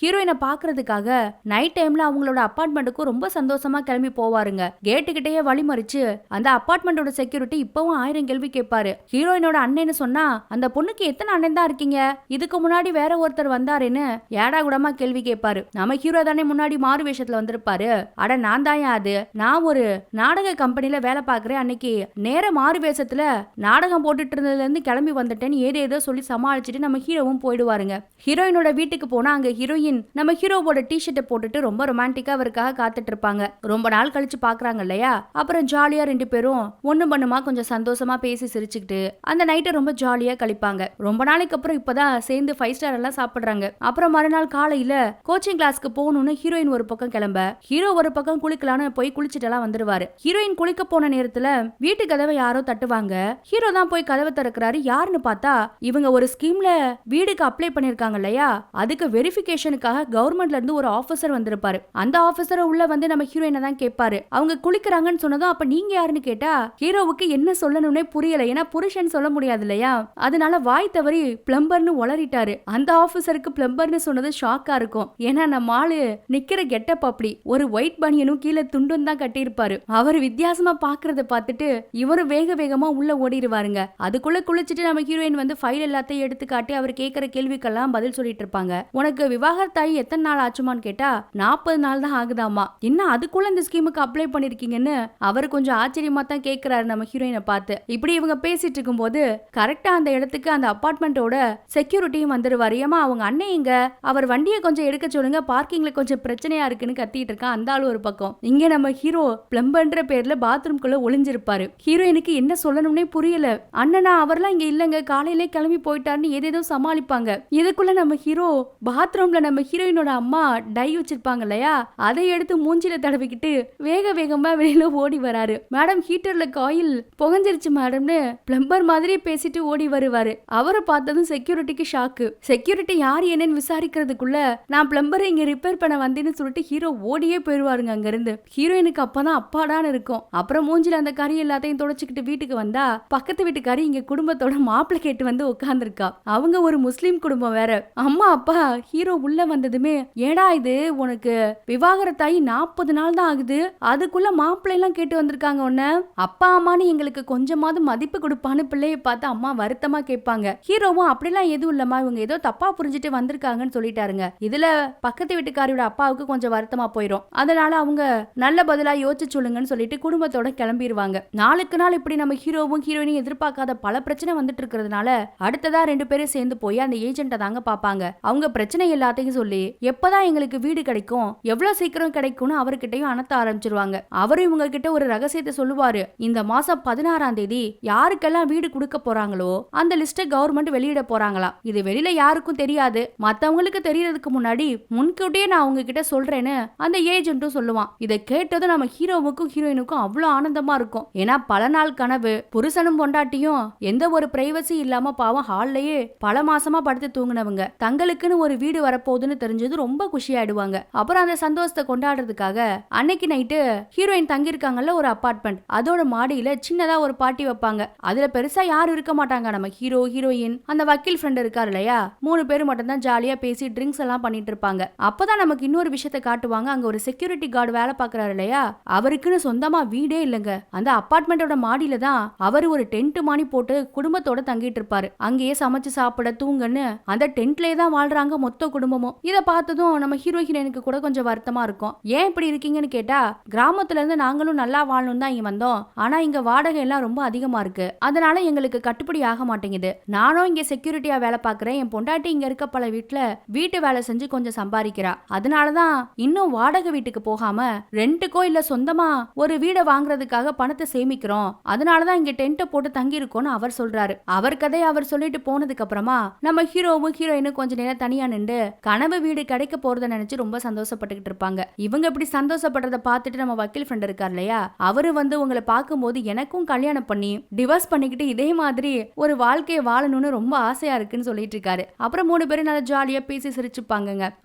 ஹீரோயினை பாக்குறதுக்காக நைட் டைம்ல அவங்களோட அபார்ட்மெண்ட்டுக்கும் ரொம்ப சந்தோஷமா கிளம்பி போவாருங்க. கேட்டுக்கிட்டே வழிமறிச்சு அந்த அபார்ட்மெண்டோட செக்யூரிட்டி இப்பவும் 1000 கேள்வி கேட்பாரு. ஹீரோயினோட அண்ணன்னு சொன்னா அந்த பொண்ணுக்கு எத்தனை அண்ணன் தான் இருக்கீங்க, இதுக்கு முன்னாடி வேற ஒருத்தர் வந்தாருன்னு ஏடா கூடமா கேள்வி கேட்பாரு. நம்ம ஹீரோ தானே முன்னாடி மாறு வேஷத்துல வந்திருப்பாரு. அட நான் தான் அது, நான் ஒரு நாடக கம்பெனில வேலை பாக்குறேன், அன்னைக்கு நேர மாறு வேஷத்துல நாடகம் போட்டுட்டு இருந்ததுல இருந்து கிளம்பி வந்துட்டேன்னு ஏதேதோ சொல்லி சமாளிச்சுட்டு நம்ம ஹீரோவும் போயிடுவாருங்க. ஹீரோயினோட வீட்டுக்கு போனா அங்க ஹீரோயின் நம்ம ஹீரோவோட டிஷர்ட்டை போட்டுட்டு ரொம்ப ரொமான்டிக்கா அவருக்காக காத்துட்டு இருப்பாங்க. ரொம்ப நாள் கழிச்சு பாக்குறாங்க இல்லையா, அப்புறம் ஜாலியா ரெண்டு பேரும் ஒண்ணு பண்ணுமா கொஞ்சம் சந்தோஷமா பேசி சிரிச்சுக்கிட்டு அந்த நைட்டை ரொம்ப ஜாலியா கழிப்பாங்க. ரொம்ப நாளைக்கு அப்புறம் இப்பதான் சேர்ந்து 5 ஸ்டார் எல்லாம் சாப்பிடுறாங்க. அப்புறம் மறுநாள் காலையில கோச்சிங் கிளாஸ்க்கு போகணும்னு ஹீரோயின் ஒரு பக்கம் கிளம்ப, ஹீரோ ஒரு பக்கம் குளிக்கலான்னு போய் குளிச்சுட்டு எல்லாம் வந்துருவாரு. ஹீரோயின் குளிக்க போன நேரத்துல வீட்டு கதவை யாரோ தட்டுவாங்க. ஹீரோ தான் போய் கதவை திறக்கிறாரு. யாருன்னு பார்த்தா இவங்க ஒரு ஸ்கீம்ல வீடுக்கு அப்ளை பண்ணிருக்காங்க இல்லையா, அதுக்கு வெரிஃபிகேஷனுக்காக கவர்மெண்ட்ல இருந்து ஒரு ஆபீசர் வந்திருப்பாரு. அந்த ஆபீசரை உள்ள வந்து நம்ம ஹீரோயினை தான் கேட்பாரு. அவங்க குளிக்கிறாங்கன்னு சொன்னதும் அப்ப நீங்க யாருன்னு கேட்டா ஹீரோவுக்கு என்ன சொல்லணும்னே புரியல. ஏன்னா புருஷன் சொல்ல முடியாது இல்லையா, அதனால வாய் தவறி பிளம்பர்னு உளறிட்டாரு. அந்த ஆபீசருக்கு பிளம்பர்னு சொன்னது ஷாக்கா இருக்கும். ஏன்னா நம்ம ஆளு நிக்கிற கெட்டப் அப்படி ஒரு ஒயிட் பனியனும் கீழே துண்டும் தான் கட்டியிருப்பாரு. அவர் வித்தியாசமா பாக்குறத பார்த்துட்டு இவரும் வேக வேகமா உள்ள ஓடிடுவாருங்க. அதுக்குள்ள குளிச்சுட்டு நம்ம ஹீரோயின் வந்து ஃபைல் எல்லாத்தையும் எடுத்து காட்டி அவர் கேட்கிற கேள்விக்கெல்லாம் பதில் சொல்லிட்டு இருப்பாங்க. உனக்கு விவாகரத்தாயி எத்தனை நாள் ஆச்சுமான்னு கேட்டா 40 நாள் தான் ஆகுதாமா. இன்னும் அதுக்குள்ள இந்த ஸ்கீமுக்கு அப்ளை பண்ணிருக்கீங்கன்னு அவர் கொஞ்சம் ஆச்சரியமா தான் கேட்கிறாரு நம்ம ஹீரோயினை பார்த்து. இப்படி இவங்க பேசிட்டு இருக்கும் போது கரெக்டா அந்த இடத்துக்கு அந்த அபார்ட்மெண்டோட செக்யூரிட்டியும் வந்துருவாரு. ஏமா அவங்க அண்ணன் எங்க, அவர் வண்டியை கொஞ்சம் எடுக்க சொல்லுங்க, பார்க்கிங்ல கொஞ்சம் பிரச்சனையா இருக்குன்னு கத்திட்டு இருக்கான் அந்த ஆளு ஒரு பக்கம். இங்க நம்ம ஹீரோ பிளம்பர்ன்ற பேர்ல பாத்ரூம்குள்ள ஒளிஞ்சிருப்பாரு. ஹீரோயினுக்கு என்ன சொல்லணும்னே புரியல. அண்ணனா அவர்லாம் இங்க இல்லங்க, காலையிலே கிளம்பி போயிட்டாருன்னு ஏதேதோ சமாளிப்பாங்க. இதுக்குள்ள நம்ம ஹீரோ பாத்ரூம்ல நம்ம ஹீரோயினோட அம்மா டை வச்சிருப்பாங்க இல்லையா, அதை எடுத்து மூஞ்சில தடவிக்கிட்டு வேக வேகமா வெளியில ஓடி வராரு. மேடம் ஹீட்டர்ல காயில் புகஞ்சிருச்சு மேடம்னு பிளம்பர் மாதிரி பேசிட்டு ஓடி வருவாரு. அவரை பார்த்ததும் செக்யூரிட்டிக்கு ஷாக்கு. செக்யூரிட்டி யார் என்னன்னு விசாரிக்கிறதுக்குள்ள நான் பிளம்பரை இங்க ரிப்பேர் பண்ண வந்தேன்னு சொல்லிட்டு ஹீரோ ஓடியே போயிருவாருங்க அங்க இருந்து. ஹீரோயினுக்கு அப்பதான் அப்பாடான்னு இருக்கும். அப்புறம் மூஞ்சில அந்த கறி எல்லாத்தையும் தொடச்சுக்கிட்டு வீட்டுக்கு வந்தா பக்கத்து வீட்டுக்காரி இங்க குடும்பத்தோட மாப்பிள்ளை கேட்டு வந்து உட்கார்ந்துருக்கா. அவங்க ஒரு முஸ்லீம் குடும்பம் வேற. அம்மா அப்பா ஹீரோ உள்ள வந்ததுமே ஏடா இது உனக்கு விவாகரத்தாயி 40 நாள் தான் ஆகுது, அதுக்குள்ள மாப்பிள்ளை எல்லாம் கேட்டு வந்திருக்காங்க உன்ன. அப்பா அம்மான்னு எங்களுக்கு கொஞ்சமாவது மதிப்பு கொடுப்பான்னு பிள்ளைய பார்த்து அம்மா வருத்தமா கேட்பாங்க. ஹீரோவும் அப்படிலாம் எதுவும் இல்லம்மா, இவங்க ஏதோ தப்பா புரிஞ்சுட்டு வந்திருக்காங்கன்னு சொல்லிட்டாருங்க. இதுல பக்கத்து வீட்டுக்காரியோட அப்பாவுக்கு கொஞ்சம் வருத்தமா போயிடும். அதனால அவங்க நல்ல பதிலா யோசிச்சு சொல்லுங்கன்னு சொல்லிட்டு குடும்பத்தோட கிளம்பிடுவாங்க. நாளுக்கு நாள் இப்படி நம்ம ஹீரோவும் ஹீரோயினும் எதிர்பார்க்காத பல பிரச்சனை வந்துட்டு இருக்கிறதுனால அடுத்ததா 2 பேரும் சேர்ந்து போய் அந்த ஏஜென்ட்டை தாங்க பாப்பாங்க. அவங்க பிரச்சனை எல்லாத்தையும் சொல்லி எப்பதான் எங்களுக்கு வீடு கிடைக்கும், எவ்வளவு சீக்கிரம் கிடைக்கும்னு அவர்கிட்டயும் அனத்த ஆரம்பிச்சிருவாங்க. அவரும் இவங்க கிட்ட ஒரு ரகசியத்தை சொல்லுவாரு. இந்த மாசம் 16ஆம் தேதி யாருக்கெல்லாம் வீடு கொடுக்க போறாங்களோ அந்த லிஸ்ட கவர்மெண்ட் வெளியிட போறாங்களா. இது வெளியில யாருக்கும் தெரியாது, மத்தவங்களுக்கு தெரியறதுக்கு முன்னாடி முன்கூட்டியே நான் அவங்க கிட்ட சொல்றேன்னு அந்த ஏஜென்ட்டும் சொல்லுவான். இதை கேட்டதும் நம்ம ஹீரோவுக்கும் ஹீரோயினுக்கும் அவ்வளவு ஆனந்தமா இருக்கும். ஏன்னா பல நாள் கனவு, புருஷனும் பொண்டாட்டியும் எந்த ஒரு பிரைவசி இல்லாம பாவம் ஹால்லயே பல மாசமா படுத்து தூங்குனவங்க தங்களுக்குன்னு ஒரு வீடு வரப்போகுதுன்னு தெரிஞ்சது ரொம்ப குஷியாயிடுவாங்க. அப்புறம் அந்த சந்தோஷத்தை கொண்டாடுறதுக்காக அன்னைக்கு நைட்டு ஹீரோயின் தங்கியிருக்காங்கல்ல ஒரு அபார்ட்மெண்ட், அதோட மாடியில சின்னதா ஒரு பார்ட்டி வைப்பாங்க. அதுல பெருசா யாரும் இருக்க மாட்டாங்க. நம்ம ஹீரோ ஹீரோயின் அந்த வக்கீல் ஃப்ரெண்ட் இருக்காரு இல்லையா, 3 பேர் மட்டும் தான் ஜாலியா பேசி ட்ரிங்க்ஸ் எல்லாம் பண்ணிட்டு இருப்பாங்க. அப்பதான் நமக்கு இன்னொரு விஷயத்தை காட்டுவாங்க. அங்க ஒரு செக்யூரிட்டி கார்டு வேலை பாக்குறாரு இல்லையா, அவருக்குன்னு சொந்தமா வீடே இல்லைங்க. அந்த அபார்ட்மெண்டோட மாடியில தான் அவர் ஒரு டென்ட் மானி போட்டு குடும்பத்தோட தங்கிட்டு இருப்பாரு. அங்கேயே சமைச்சு சாப்பிட தூங்கன்னு அந்த டென்ட்லயே தான் வாழ்றாங்க மொத்த குடும்பமும். இத பார்த்ததும் நம்ம ஹீரோ ஹீரோயினுக்கு கூட கொஞ்சம் வருத்தமா இருக்கும். ஏன் இப்படி இருக்கீங்கன்னு கேட்டா, கிராமத்துல இருந்து நாங்களும் நல்லா வாழணும் தான் இங்க வந்தோம், ஆனா இங்க வாடகை எல்லாம் ரொம்ப அதிகமா இருக்கு, அதனால எங்களுக்கு கட்டுப்படி ஆக மாட்டேங்குது. நானும் இங்க செக்யூரிட்டியா வேலை பாக்குறேன், என் பொண்டாட்டி இங்க இருக்க பல வீட்டு வேலை செஞ்சு கொஞ்சம் சம்பாதிக்கிறா, அதனாலதான் இன்னும் வாடகை வீட்டுக்கு போகாம ரெண்டுக்கோ இல்ல சொந்தமா ஒரு வீடை வாங்குறதுக்காக பணத்தை சேமிக்கிறோம், அதனாலதான் இங்க டென்ட் போட்டு தங்கி இருக்கோம்னு அவர் சொல்றாரு. அவர் கதையை அவர் சொல்லிட்டு போனதுக்கு அப்புறமா நம்ம ஹீரோவும் ஹீரோயினும் கொஞ்ச நேரம் தனியா நின்று கனவு வீடு கிடைக்க போறத நினைச்சு ரொம்ப சந்தோஷப்பட்டுக்கிட்டு இருப்பாங்க. இவங்க இப்படி சந்தோஷப்படுறத பார்த்துட்டு நம்ம வக்கீல் ஃப்ரெண்ட் இருக்கார் இல்லையா, அவரு வந்து உங்களை பார்க்கும்போது எனக்கும் கல்யாணம் பண்ணி டிவோர்ஸ் பண்ணிக்கிட்டு இதே மாதிரி ஒரு வாழ்க்கையை வாழணும்னு ரொம்ப ஆசையா இருக்குன்னு சொல்லிட்டு இருக்காரு. அப்புறம் 3 பேரும் நல்லா ஜாலியா பேசி சிரிச்சுப்பாங்க.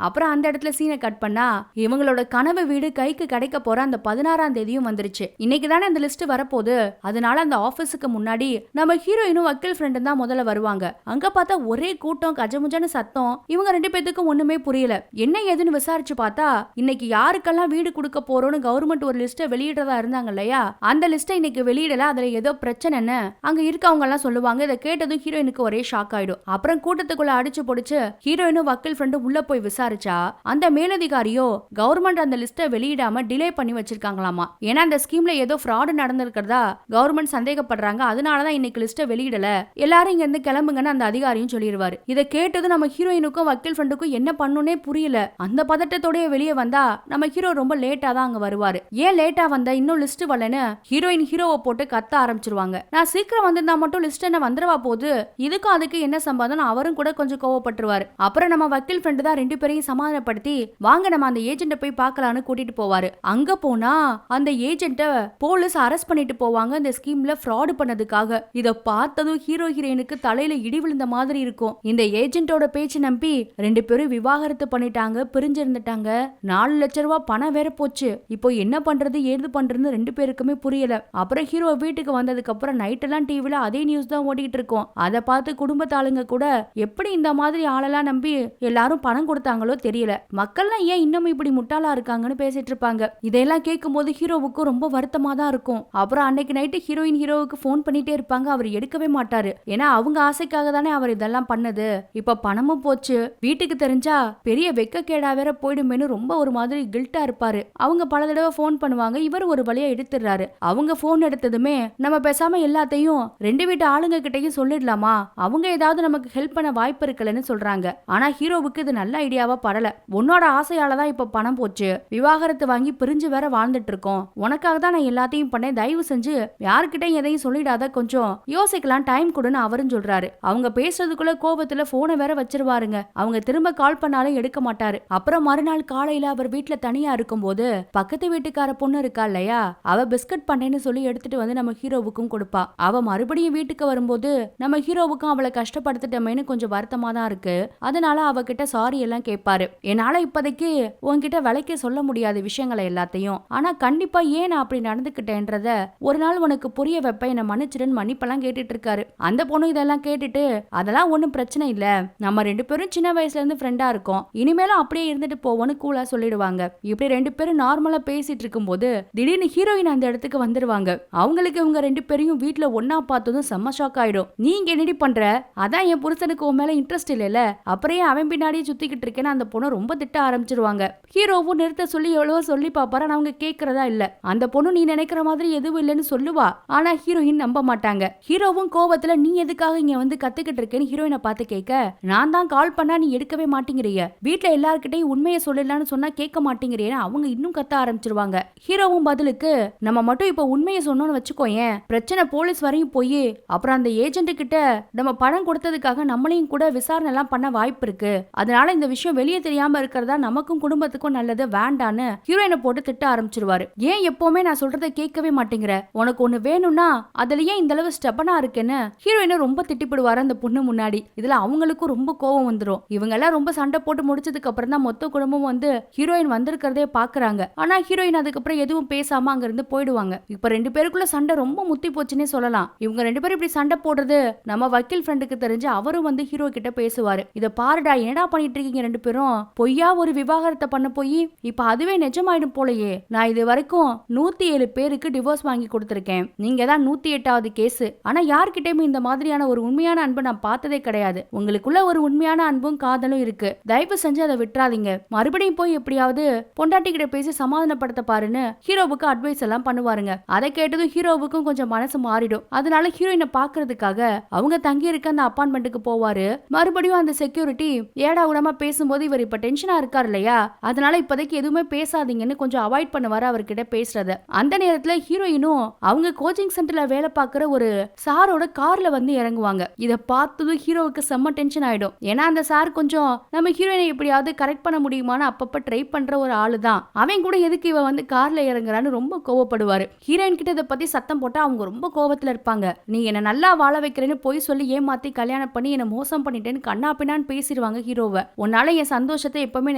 அப்புறம் அந்த இடத்துல சீனை கட் பண்ணா இவங்களோட கனவு வீடு கைக்கு கிடைக்க போற அந்த 16ஆம் தேதியும் வந்துருச்சு. இன்னைக்கு தானே அந்த லிஸ்ட் வரப்போகுது, அதனால அந்த ஆபீஸுக்கு முன்னாடி நம்ம ஹீரோயினும் வக்கீல் ஃப்ரெண்டும் தான் முதல்ல வருவாங்க. அங்க பார்த்தா ஒரே கூட்டம், கஜமுஜான சத்தம். இவங்க 2 பேத்துக்கும் ஒண்ணுமே புரியல. என்ன ஏதுன்னு விசாரிச்சு பார்த்தா இன்னைக்கு யாருக்கெல்லாம் வீடு கொடுக்க போறோம்னு கவர்மெண்ட் ஒரு லிஸ்ட வெளியிடறதா இருந்தாங்க இல்லையா, அந்த லிஸ்ட இன்னைக்கு வெளியிடல, அதுல ஏதோ பிரச்சனைன்னு அங்க இருக்கவங்க எல்லாம் சொல்லுவாங்க. இதை கேட்டதும் ஹீரோயினுக்கு ஒரே ஷாக் ஆயிடும். அப்புறம் கூட்டத்துக்குள்ள அடிச்சு பொடிச்சு ஹீரோயினும் வக்கீல் ஃப்ரெண்டும் உள்ள போய் விசாரிச்சா அந்த மேலதிகாரியோ கவர்மெண்ட் அந்த லிஸ்ட வெளியிடாம டிலே பண்ணி வச்சிருக்காங்களாமா. ஏன்னா அந்த ஸ்கீம்ல ஏதோ ஃப்ராட் நடந்திருக்கிறதா கவர்மெண்ட் சந்தேகப்படுறாங்க, அதனாலதான் இன்னைக்கு லிஸ்ட வெளியிடல, எல்லாரும் இங்க இருந்து கிளம்புங்கன்னு அந்த அதிகாரியும் சொல்லிடுவாரு. இதை கேட்டதும் நம்ம ஹீரோயினுக்கும் வக்கீல் ஃப்ரெண்டுக்கும் என்ன பண்ணுனே புரியல. அந்த பதட்டத்தோடய வெளியே வந்தா நம்ம ஹீரோ ரொம்ப லேட்டா தான் அங்க வருவாரு. ஏன் லேட்டா வந்த, இன்னும் லிஸ்ட் வரலன்னு ஹீரோயின் ஹீரோவை போட்டு கத்த ஆரம்பிச்சிருவாங்க. நான் சீக்கிரம் வந்திருந்தா மட்டும் லிஸ்ட் என்ன வந்துருவா போகுது, இதுக்கும் அதுக்கு என்ன சம்பந்தம், அவரும் கூட கொஞ்சம் கோவப்பட்டுருவாரு. அப்புறம் நம்ம வக்கீல் ஃப்ரெண்டு தான் 2 பேரையும் சமாதானப்படுத்தி வாங்க நம்ம அந்த ஏஜென்ட்டை போய் பார்க்கலான்னு கூட்டிட்டு போவாரு. அங்க போனா அந்த ஏஜென்ட்டை போலீஸ் அரெஸ்ட் பண்ணிட்டு போவாங்க இந்த ஸ்கீம்ல ஃப்ராட் பண்ணதுக்காக. இத பார்த்ததும் ஹீரோ ஹீரோயினுக்கு தலையில இடி விழுந்த மாதிரி இருக்கும். இந்த ஏஜென்ட்டோட பேச்சு நம்பி 2 பேரும் விவாகரத்து பண்ணிட்டாங்க, பிரிஞ்சிருந்துட்டாங்க. 4 லட்சம் ரூபாய் பணம் வேற போச்சு. இப்போ என்ன பண்றது ஏது பண்றதுன்னு 2 பேருக்குமே புரியல. அப்புறம் ஹீரோ வீட்டுக்கு வந்ததுக்கு அப்புறம் நைட் எல்லாம் டிவில அதே நியூஸ் தான் ஓடிட்டு இருக்கும். அதை பார்த்து குடும்பத்தாளுங்க கூட எப்படி இந்த மாதிரி ஆளெல்லாம் நம்பி எல்லாரும் பணம் கொடுத்தாங்களோ தெரியல, மக்கள்லாம் ஏன் இன்னும் இப்படி முட்டாளா இருக்காங்கன்னு பேசிட்டு இருப்பாங்க. இதெல்லாம் கேட்கும் போது ஹீரோவுக்கு ரொம்ப வருத்தமா தான் இருக்கும். அப்புறம் அன்னைக்கு நைட்டு ஹீரோயின் ஹீரோவுக்கு போன் பண்ணிட்டே இருப்பாங்க, அவர் எடுக்கவே மாட்டாரு. ஏன்னா அவங்க ஆசைக்காக தானே அவர் இதெல்லாம் பண்ணது. இப்ப பணமும் போச்சு, வீட்டுக்கு தெரிஞ்சா பெரிய வெக்கக்கேடா வேற போயிடுமேனு ரொம்ப ஒரு மாதிரி கில்ட்டா இருப்பாரு. அவங்க பல தடவை போன் பண்ணுவாங்க, இவர் ஒரு வழியா எடுத்துறாரு. அவங்க போன் எடுத்ததுமே நம்ம பேசாம எல்லாத்தையும் 2 வீட்டு ஆளுங்க கிட்டையும் சொல்லிடலாமா, அவங்க ஏதாவது நமக்கு ஹெல்ப் பண்ண வாய்ப்பு இருக்குல்லன்னு சொல்றாங்க. ஆனா ஹீரோவுக்கு இது நல்ல ஐடியாவா படல. உன்னோட ஆசையாலதான் இப்ப பணம் போச்சு, விவாகரத்து வாங்கி பிரிஞ்சு வேற வாழ்ந்துட்டு இருக்கோம், உனக்காக தான் நான் எல்லாத்தையும் பண்ணேன், தயவு செஞ்சு யாருக்கிட்டையும் எதையும் சொல்லிடாத, கொஞ்சம் யோசிக்கலாம், டைம் கொடுன்னு அவரும் சொல்றாரு. அவங்க பேசுறதுக்குள்ள கோபத்துல போனை வேற வச்சிருவாருங்க. அவங்க திரும்ப கால் பண்ணாலும் எடுக்க மாட்டாரு. அப்புறம் மறுநாள் காலையில அவர் வீட்டுல தனியா இருக்கும் போது பக்கத்து வீட்டுக்கார பொண்ணு இருக்கா இல்லையா, அவ பிஸ்கட் பண்ணேன்னு சொல்லி எடுத்துட்டு வந்து நம்ம ஹீரோவுக்கும் கொடுப்பா. அவ மறுபடியும் வீட்டுக்கு வரும்போது நம்ம ஹீரோவுக்கும் அவளை கஷ்டப்படுத்திட்டமேனு கொஞ்சம் வருத்தமா தான் இருக்கு. அதனால அவகிட்ட சாரி எல்லாம் கேட்பாரு. என்னால இப்போதைக்கு உன்கிட்ட விலைக்கு சொல்ல முடியாத விஷயங்களை எல்லாத்தையும், ஆனா கண்டிப்பா ஏன் நான் அப்படி நடந்துக்கிட்டேன்றத ஒரு நாள் உனக்கு புரிய வைப்ப, என்ன மன்னிச்சிடுன்னு மன்னிப்பெல்லாம் கேட்டுட்டு இருக்காரு. அந்த பொண்ணு இதெல்லாம் கேட்டுட்டு அதெல்லாம் ஒன்னும் பிரச்சனை இல்ல, நம்ம 2 பேரும் சின்ன வயசுல இருந்து ஃப்ரெண்டா இருக்கோம், இனிமேலும் அப்படியே இருந்துட்டு எடுத்துட்டு போவோன்னு கூலா சொல்லிடுவாங்க. இப்படி ரெண்டு பேரும் நார்மலா பேசிட்டு இருக்கும்போது திடீர்னு ஹீரோயின் அந்த இடத்துக்கு வந்துருவாங்க. அவங்களுக்கு இவங்க ரெண்டு பேரையும் வீட்டுல ஒன்னா பார்த்ததும் செம்ம ஷாக் ஆயிடும். நீங்க என்னடி பண்ற? அதான் என் புருஷனுக்கு உன் மேல இன்ட்ரெஸ்ட் இல்லல, அப்புறம் அவன் பின்னாடியே சுத்திக்கிட்டு இருக்கேன்னு அந்த பொண்ணு ரொம்ப திட்ட ஆரம்பிச்சிருவாங்க. ஹீரோவும் நிறுத்த சொல்லி எவ்வளவோ சொல்லி பாப்பாரு, அவங்க கேக்குறதா இல்ல. அந்த பொண்ணு நீ நினைக்கிற மாதிரி எதுவும் இல்லைன்னு சொல்லுவா, ஆனா ஹீரோயின் நம்ப மாட்டாங்க. ஹீரோவும் கோவத்துல நீ எதுக்காக இங்க வந்து கத்துக்கிட்டு இருக்கேன்னு ஹீரோயினை பார்த்து கேட்க, நான் தான் கால் பண்ணா நீ எடுக்கவே மாட்டேங்கிறிய, வீட்டுல எல்லார்கிட்டையும் உண்மையை சொல்லலான்னு சொன்னா கேட்க மாட்டேங்கிறேன்னு அவங்க இன்னும் கத்த ஆரம்பிச்சிருவாங்க. ஹீரோவும் பதிலுக்கு, நம்ம மட்டும் இப்ப உண்மையை சொன்னோம்னு வச்சுக்கோயேன், பிரச்சனை போலீஸ் வரையும் போய் அப்புறம் அந்த ஏஜென்ட் கிட்ட நம்ம பணம் கொடுத்ததுக்காக நம்மளையும் கூட விசாரணை எல்லாம் பண்ண வாய்ப்பு இருக்கு. அதனால இந்த விஷயம் வெளியே தெரியாம இருக்கிறதா நமக்கும் குடும்பத்துக்கும் நல்லது, வேண்டான்னு ஹீரோயினை போட்டு திட்ட ஆரம்பிச்சிருவாரு. ஏன் எப்பவுமே நான் சொல்றதை கேட்கவே மாட்டேங்கிற, உனக்கு ஒண்ணு வேணும்னா அதுலயே இந்த அளவு ஸ்டெபனா இருக்குன்னு ஹீரோயினை ரொம்ப திட்டிப்படுவாரு அந்த பொண்ணு முன்னாடி. இதுல அவங்களுக்கும் ரொம்ப கோவம் வந்துரும். இவங்க எல்லாம் ரொம்ப சண்டை போட்டு முடிச்சதுக்கு அப்புறம் தான் மொத்த குடும்பம் வந்து ஹீரோயின் வந்திருக்கிறதே பாக்குறாங்க. ஆனா ஹீரோயின் அதுக்கப்புறம் எதுவும் பேசாம அங்க இருந்து போயிடுவாங்க. இப்ப ரெண்டு பேருக்குள்ள சண்டை ரொம்ப முத்தி போச்சுன்னே சொல்லலாம். இவங்க ரெண்டு பேரும் இப்படி சண்டை போடுறது நம்ம வக்கீல் ஃப்ரெண்டுக்கு தெரிஞ்சு அவரும் வந்து ஹீரோ கிட்ட பேசுவாரு. இத பாருடா, என்னடா பண்ணிட்டு இருக்கீங்க ரெண்டு பேரும், பொய்யா ஒரு விவாகரத்தை பண்ண போய் இப்ப அதுவே நிஜமாயிடும் போலயே. நான் இது வரைக்கும் 107 பேருக்கு டிவோர்ஸ் வாங்கி கொடுத்திருக்கேன், நீங்க தான் 108வது கேஸ். ஆனா யார்கிட்டயுமே இந்த மாதிரியான ஒரு உண்மையான அன்பை நான் பார்த்ததே கிடையாது. உங்களுக்குள்ள ஒரு உண்மையான அன்பும் காதலும் இருக்கு, தயவு செஞ்சு அதை விட்டுறாதீங்க. மறுபடியும் போய் எப்படியாவது பொண்டாட்டி கிட்ட பேசி சமாதானப்படுத்த பாருன்னு ஹீரோவுக்கு அட்வைஸ் எல்லாம் பண்ணுவாருங்க. அதை கேட்டதும் ஹீரோவுக்கும் கொஞ்சம் மனசு மாறிடும். அதனால ஹீரோயினை பாக்குறதுக்காக அவங்க தங்கி இருக்க அந்த அப்பார்ட்மெண்ட்டுக்கு போவாரு. மறுபடியும் அந்த செக்யூரிட்டி ஏடா உடமா பேசும்போது இவர் இப்ப டென்ஷனா இருக்காரு இல்லையா, அதனால இப்போதைக்கு எதுவுமே பேசாதீங்கன்னு கொஞ்சம் அவாய்ட் பண்ணுவாரு அவர்கிட்ட பேசுறத. அந்த நேரத்துல ஹீரோயினும் அவங்க கோச்சிங் சென்டர்ல வேலை பார்க்குற ஒரு சாரோட கார்ல வந்து இறங்குவாங்க. இத பார்த்ததும் ஹீரோவுக்கு செம்ம டென்ஷன் ஆயிடும். ஏன்னா அந்த சார் கொஞ்சம் நம்ம ஹீரோயினை எப்படியாவது கரெக்ட் பண்ண முடியுமான்னு அப்பப்ப ட்ரை பண்ற ஒரு ஆளு தான். அவன் கூட எதுக்கு இவ வந்து கார்ல இறங்குறான்னு ரொம்ப கோவப்படுவாரு. ஹீரோயின் கிட்ட இதை பத்தி சத்தம் போட்டா அவங்க ரொம்ப கோவத்துல இருப்பாங்க. நீ என்ன நல்லா வாழ வைக்கிறேன்னு போய் சொல்லி ஏமாத்தி கல்யாணம் பண்ணி என்ன மோசம் பண்ணிட்டேன்னு கண்ணா பின்னான்னு பேசிடுவாங்க ஹீரோவை. உன்னால என் சந்தோஷத்தை எப்பவுமே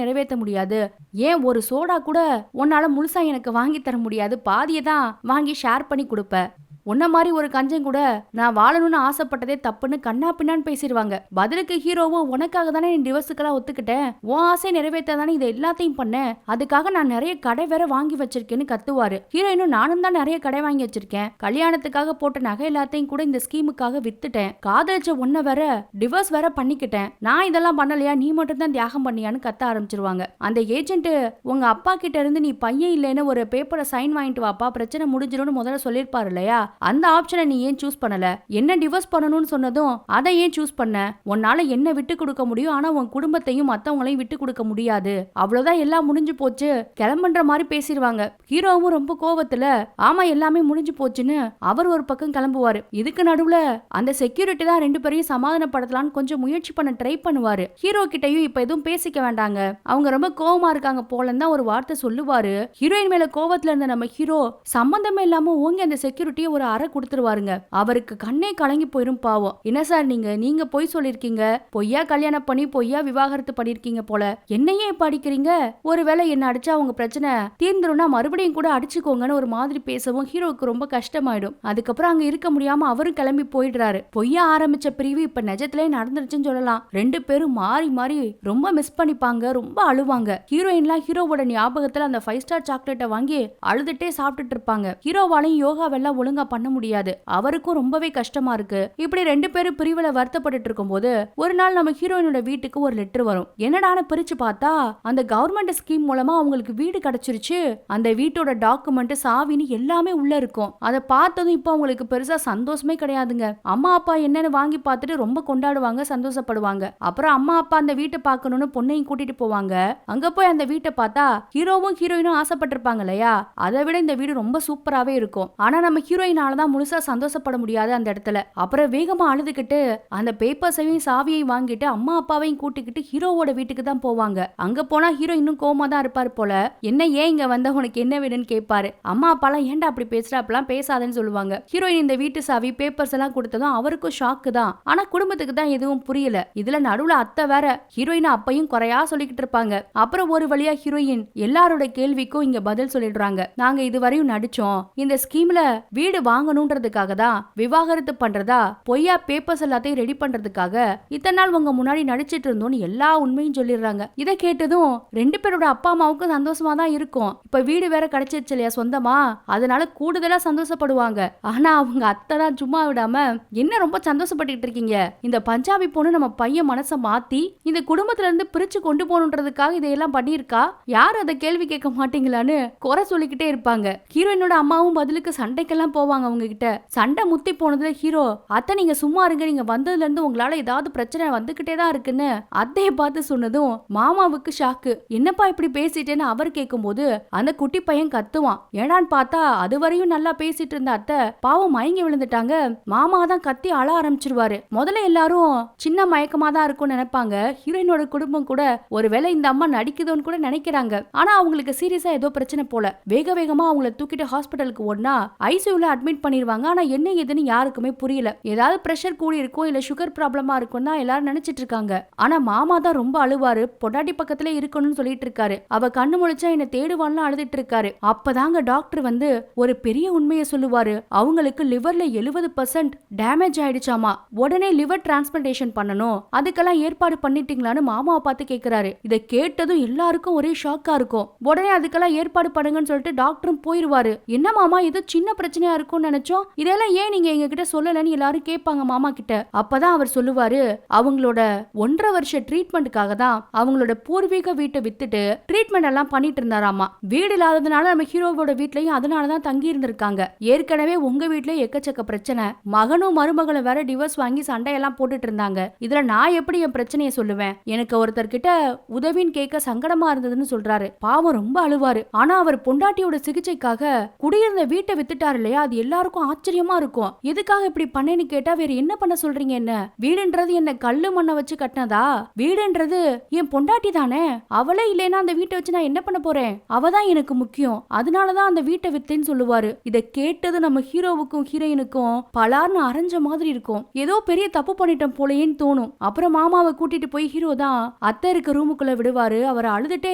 நிறைவேற்ற முடியாது, ஏன் ஒரு சோடா கூட உன்னால முழுசா எனக்கு வாங்கி தர முடியாது, பாதியை தான் வாங்கி ஷேர் பண்ணி கொடுப்ப, உன்ன மாதிரி ஒரு கஞ்சன் கூட நான் வாழணும்னு ஆசைப்பட்டதே தப்புன்னு கண்ணா பின்னான்னு பேசிடுவாங்க. பதிலுக்கு ஹீரோவோ, உனக்காக தானே நீ டிவோர்ஸுக்கெல்லாம் ஒத்துக்கிட்டேன், உன் ஆசை நிறைவேற்ற தானே இதை எல்லாத்தையும் பண்ணேன், அதுக்காக நான் நிறைய கடை வேற வாங்கி வச்சிருக்கேன்னு கத்துவாரு. ஹீரோயினும், நானும் தான் நிறைய கடை வாங்கி வச்சிருக்கேன், கல்யாணத்துக்காக போட்ட நகை எல்லாத்தையும் கூட இந்த ஸ்கீமுக்காக வித்துட்டேன், காதலிச்ச ஒன்ன வேற டிவோர்ஸ் வேற பண்ணிக்கிட்டேன், நான் இதெல்லாம் பண்ணலையா, நீ மட்டும் தான் தியாகம் பண்ணியான்னு கத்த ஆரம்பிச்சிருவாங்க. அந்த ஏஜென்ட், உங்க அப்பா கிட்ட இருந்து நீ பையன் இல்லைன்னு ஒரு பேப்பரை சைன் வாங்கிட்டு வாப்பா, பிரச்சனை முடிஞ்சிடும்னு முதல்ல சொல்லிருப்பாரு இல்லையா, அந்த ஆப்ஷனை நீ ஏன் சூஸ் பண்ணல, என்ன டிவோர்ஸ் பண்ணணும்னு சொன்னதும் அதை ஏன் சூஸ் பண்ண, உன்னால என்ன விட்டு கொடுக்க முடியும், ஆனா உன் குடும்பத்தையும் மத்தவங்களையும் விட்டு கொடுக்க முடியாது, அவ்வளவுதான் எல்லாம் முடிஞ்சு போச்சு, கிளம்புன்ற மாதிரி பேசிடுவாங்க. ஹீரோவும் ரொம்ப கோவத்துல ஆமா எல்லாமே முடிஞ்சு போச்சுன்னு அவர் ஒரு பக்கம் கிளம்புவாரு. இதுக்கு நடுவுல அந்த செக்யூரிட்டி தான் ரெண்டு பேரையும் சமாதானப்படுத்தலான்னு கொஞ்சம் முயற்சி பண்ண ட்ரை பண்ணுவாரு. ஹீரோ கிட்டையும் இப்ப எதுவும் பேசிக்க வேண்டாங்க, அவங்க ரொம்ப கோவமா இருக்காங்க போலன்னு தான் ஒரு வார்த்தை சொல்லுவாரு. ஹீரோயின் மேல கோவத்துல இருந்த நம்ம ஹீரோ சம்பந்தமே இல்லாம ஓங்கி அந்த செக்யூரிட்டியை ஒரு அறை கொடுத்துருவாருங்க. அவருக்கு கண்ணே கலங்கி போயிரும் பாவம். என்ன சார் நீங்க பொய் சொல்லிருக்கீங்க, பொய்யா கல்யாணம் பண்ணி பொய்யா விவாகரத்து பண்ணிருக்கீங்க போல, என்னையே இப்ப அடிக்கிறீங்க, ஒருவேளை என்ன அடிச்சா அவங்க பிரச்சனை தீர்ந்துரும்னா மறுபடியும் கூட அடிச்சுக்கோங்கன்னு ஒரு மாதிரி பேசவும் ஹீரோவுக்கு ரொம்ப கஷ்டமாயிடும். அதுக்கப்புறம் அங்க இருக்க முடியாம அவரும் கிளம்பி போயிடுறாரு. பொய்யா ஆரம்பிச்ச பிரிவு இப்ப நிஜத்திலே நடந்துருச்சுன்னு சொல்லலாம். ரெண்டு பேரும் மாறி மாறி ரொம்ப மிஸ் பண்ணிப்பாங்க, ரொம்ப அழுவாங்க. ஹீரோயின்லாம் ஹீரோவோட ஞாபகத்துல அந்த 5 ஸ்டார் சாக்லேட்டை வாங்கி அழுதுட்டே சாப்பிட்டுட்டு இருப்பாங்க. ஹீரோவாலையும் யோகாவெல்லாம் ஒழுங்கா பண்ண முடியாது, அவருக்கும் ரொம்பவே கஷ்டமா இருக்கு. இப்படி ரெண்டு பேரும் பிரிவுல வருத்தப்பட்டு இருக்கும் போது ஒரு நாள் நம்ம ஹீரோயினோட வீட்டுக்கு ஒரு லெட்டர் வரும். என்னடான பிரிச்சு பார்த்தா அந்த கவர்மெண்ட் ஸ்கீம் மூலமா அவங்களுக்கு வீடு கிடைச்சிருச்சு, அந்த வீட்டோட டாக்குமெண்ட் சாவின்னு எல்லாமே உள்ள இருக்கும். அதை பார்த்ததும் இப்ப அவங்களுக்கு பெருசா சந்தோஷமே கிடையாதுங்க. அம்மா அப்பா என்னன்னு வாங்கி பார்த்துட்டு ரொம்ப கொண்டாடுவாங்க, சந்தோஷப்படுவாங்க. அப்புறம் அம்மா அப்பா அந்த வீட்டை பார்க்கணும்னு பொண்ணையும் கூட்டிட்டு போவாங்க. அங்க போய் அந்த வீட்டை பார்த்தா ஹீரோவும் ஹீரோயினும் ஆசைப்பட்டிருப்பாங்க இல்லையா, அதை விட இந்த வீடு ரொம்ப சூப்பராவே இருக்கும். ஆனா நம்ம ஹீரோயினால தான் முழுசா சந்தோஷப்பட முடியாது அந்த இடத்துல. அப்புறம் வேகமா அழுதுகிட்டு அந்த பேப்பர்ஸையும் சாவியையும் வாங்கிட்டு அம்மா அப்பாவையும் கூட்டிக்கிட்டு ஹீரோவோட வீட்டுக்கு தான் போவாங்க. அங்க போனா ஹீரோ இன்னும் கோமா தான் இருப்பாரு போல. என்ன ஏன் இங்க வந்த, உனக்கு என்ன வேணும்னு கேட்பாரு. அம்மா அப்பாலாம் ஏன்டா அப்படி பேசுற, அப்பெல்லாம் பேசாதன்னு சொல்லுவாங்க. ஹீரோயின் இந்த வீட்டு சாவி பேப்பர்ஸ் எல்லாம் கொடுத்ததும் அவருக்கும் ஷாக்கு தான். ஆனா குடும்பத்துக்கு தான் எதுவும் புரியல. இதுல நடுவுல அத்தை வேற ஹீரோயின் அப்பையும் குறையா சொல்லிக்கிட்டு இருப்பாங்க. அப்புறம் ஒரு வழியா ஹீரோயின் எல்லாரோட கேள்விக்கும் இங்க பதில் சொல்லிடுறாங்க. நாங்க இதுவரையும் நடிச்சோம், இந்த ஸ்கீம்ல வீடு வாங்கணும்ன்றதுக்காக தான் விவாகரத்து பண்றதா பொய்யா பேப்பர்ஸ் எல்லாத்தையும் ரெடி பண்றதுக்காக இத்தனை நாள் உங்க முன்னாடி நடிச்சிட்டு இருந்தோம்னு எல்லா உண்மையும் சொல்லிடுறாங்க. இதை கேட்டதும் ரெண்டு பேரோட அப்பா அம்மாவுக்கும் சந்தோஷமா தான் இருக்கும். இப்ப வீடு வேற கிடைச்சிருச்சு இல்லையா சொந்தமா, அதனால கூடுதலா சந்தோஷப்படுவாங்க. ஆனா அவங்க அத்தை தான் சும்மா விடாம என்ன ரொம்ப சந்தோஷப்பட்டு இருக்கீங்க, இந்த பஞ்சாபி பொண்ணு நம்ம பையன் மனசை மாத்தி இந்த குடும்பத்துல இருந்து பிரிச்சு கொண்டு போகணுன்றதுக்காக இதையெல்லாம் பண்ணியிருக்கா, யாரும் அதை கேள்வி கேட்க மாட்டீங்களான்னு குறை சொல்லிக்கிட்டே இருப்பாங்க. ஹீரோயினோட அம்மாவும் பதிலுக்கு சண்டைக்கெல்லாம் போவாங்க அவங்க கிட்ட. சண்டை முத்தி போனதுல ஹீரோ, அத்தை நீங்க சும்மா இருங்க, நீங்க வந்ததுல இருந்து உங்களால ஏதாவது பிரச்சனை வந்துகிட்டே தான் இருக்குன்னு அத்தையை பார்த்து சொன்னதும் மாமாவுக்கு ஷாக்கு. என்னப்பா இப்படி பேசிட்டேன்னு அவர் கேட்கும் போது அந்த குட்டி பையன் கத்துவான். ஏடான்னு பார்த்தா அது வரையும் நல்லா பேசிட்டு இருந்த அத்தை பாவம் மயங்கி விழுந்துட்டாங்க. மாமா தான் கத்தி அழ ஆரம்பிச்சிருவாரு. முதல்ல எல்லாரும் சின்ன மயக்கமா தான் இருக்கும்னு நினைப்பாங்க. ஹீரோயினோட குடும்பம் கூட ஒருவேளை இந்த அம்மா நடிக்குதோன்னு கூட நினைக்கிறாங்க. ஆனா அவங்களுக்கு சீரியஸா ஏதோ பிரச்சனை போல. வேக வேகமா அவங்கள தூக்கிட்டு ஹாஸ்பிட்டலுக்கு ஓடுனா ஐசியூல அட்மிட் பண்ணிருவாங்க. ஆனா என்ன ஏதுன்னு யாருக்குமே புரியல. ஏதாவது பிரஷர் கூடி இருக்கும், இல்ல சுகர் ப்ராப்ளமா இருக்கும் தான் எல்லாரும் நினைச்சிட்டு இருக்காங்க. ஆனா மாமா தான் ரொம்ப அழுவாரு. பொண்டாட்டி பக்கத்துல இருக்கணும்னு சொல்லிட்டு இருக்காரு. அவ கண்ணு முழிச்சா என்ன தேடுவான்னு அழுதுட்டு இருக்காரு. அப்பதாங்க டாக்டர் வந்து ஒரு பெரிய உண்மையை சொல்லுவாரு. அவங்களுக்கு லிவர்ல 70% டேமேஜ் ஆயிடுச்சாமா. உடனே லிவர் டிரான்ஸ்பிளான்டேஷன் பண்ணணும், அதுக்கெல்லாம் ஏற்பாடு பண்ணிட்டீங்களான்னு மாமாவை பார்த்து கேக்குறாரு. இதை கேட்டதும் எல்லாருக்கும் ஒரே ஷாக்கா இருக்கும். உடனே அதுக்கெல்லாம் ஏற்பாடு பண்ணுங்கன்னு சொல்லிட்டு டாக்டரும் போயிருவாரு. என்ன மாமா இது சின்ன பிரச்சனையா இருக்கும்னு நினைச்சோம், இதெல்லாம் ஏன் நீங்க எங்க கிட்ட சொல்லலன்னு எல்லாரும் கேட்பாங்க மாமா கிட்ட. அப்பதான் அவர் சொல்லுவாரு, அவங்களோட 1.5 வருஷ ட்ரீட்மெண்ட்டுக்காக தான் அவங்களோட பூர்வீக வீட்டை வித்துட்டு ட்ரீட்மெண்ட் எல்லாம் பண்ணிட்டு இருந்தாராமா. வீடு இல்லாததுனால நம்ம ஹீரோவோட வீட்லயும் அதனாலதான் தங்கி இருந்திருக்காங்க. ஏற்கனவே உங்க வீட்லயே எக்கச்சக்க பிரச்சனை, மகனும் மருமகளும் வேற டிவோர்ஸ் வாங்கி சண்டையெல்லாம் போட்டுட்டு இருந்தாங்க. இதுல நான் எப்படி என் பிரச்சனையை சொல்லுவேன், எனக்கு ஒருத்தர் கிட்ட உதவின்னு கேட்க சங்கடமா இருந்ததுன்னு சொல்றாரு. பாவம் ரொம்ப அழுவாரு. ஆனா அவர் பொண்டாட்டியோட சிகிச்சைக்காக குடியிருந்த வீட்டை வித்துட்டாரு இல்லையா, அது எல்லாருக்கும் ஆச்சரியமா இருக்கும். எதுக்காக இப்படி பண்ணேன்னு கேட்டா வேற என்ன பண்ண சொல்றீங்க, என்ன வீடுன்றது என்ன கல்லு மண்ணை வச்சு கட்டினதா, வீடுன்றது என் பொண்டாட்டி தானே, அவளே இல்லைன்னா அந்த வீட்டை வச்சு நான் என்ன பண்ண போறேன், அவதான் எனக்கு முக்கியம், அதனாலதான் அந்த வீட்டை வித்தேன்னு சொல்லுவாரு. இதை கேட்டது நம்ம ஹீரோவுக்கும் ஹீரோயினுக்கும் பலார்னு அரைஞ்ச மாதிரி இருக்கும். ஏதோ பெரிய தப்பு பண்ணிட்டோம் போலேன்னு தோணும். அப்புறம் மாமாவை கூட்டிட்டு போய் ஹீரோ தான் அத்தை இருக்க ரூமுக்குள்ள விடுவாரு. அவர் அழுதுட்டே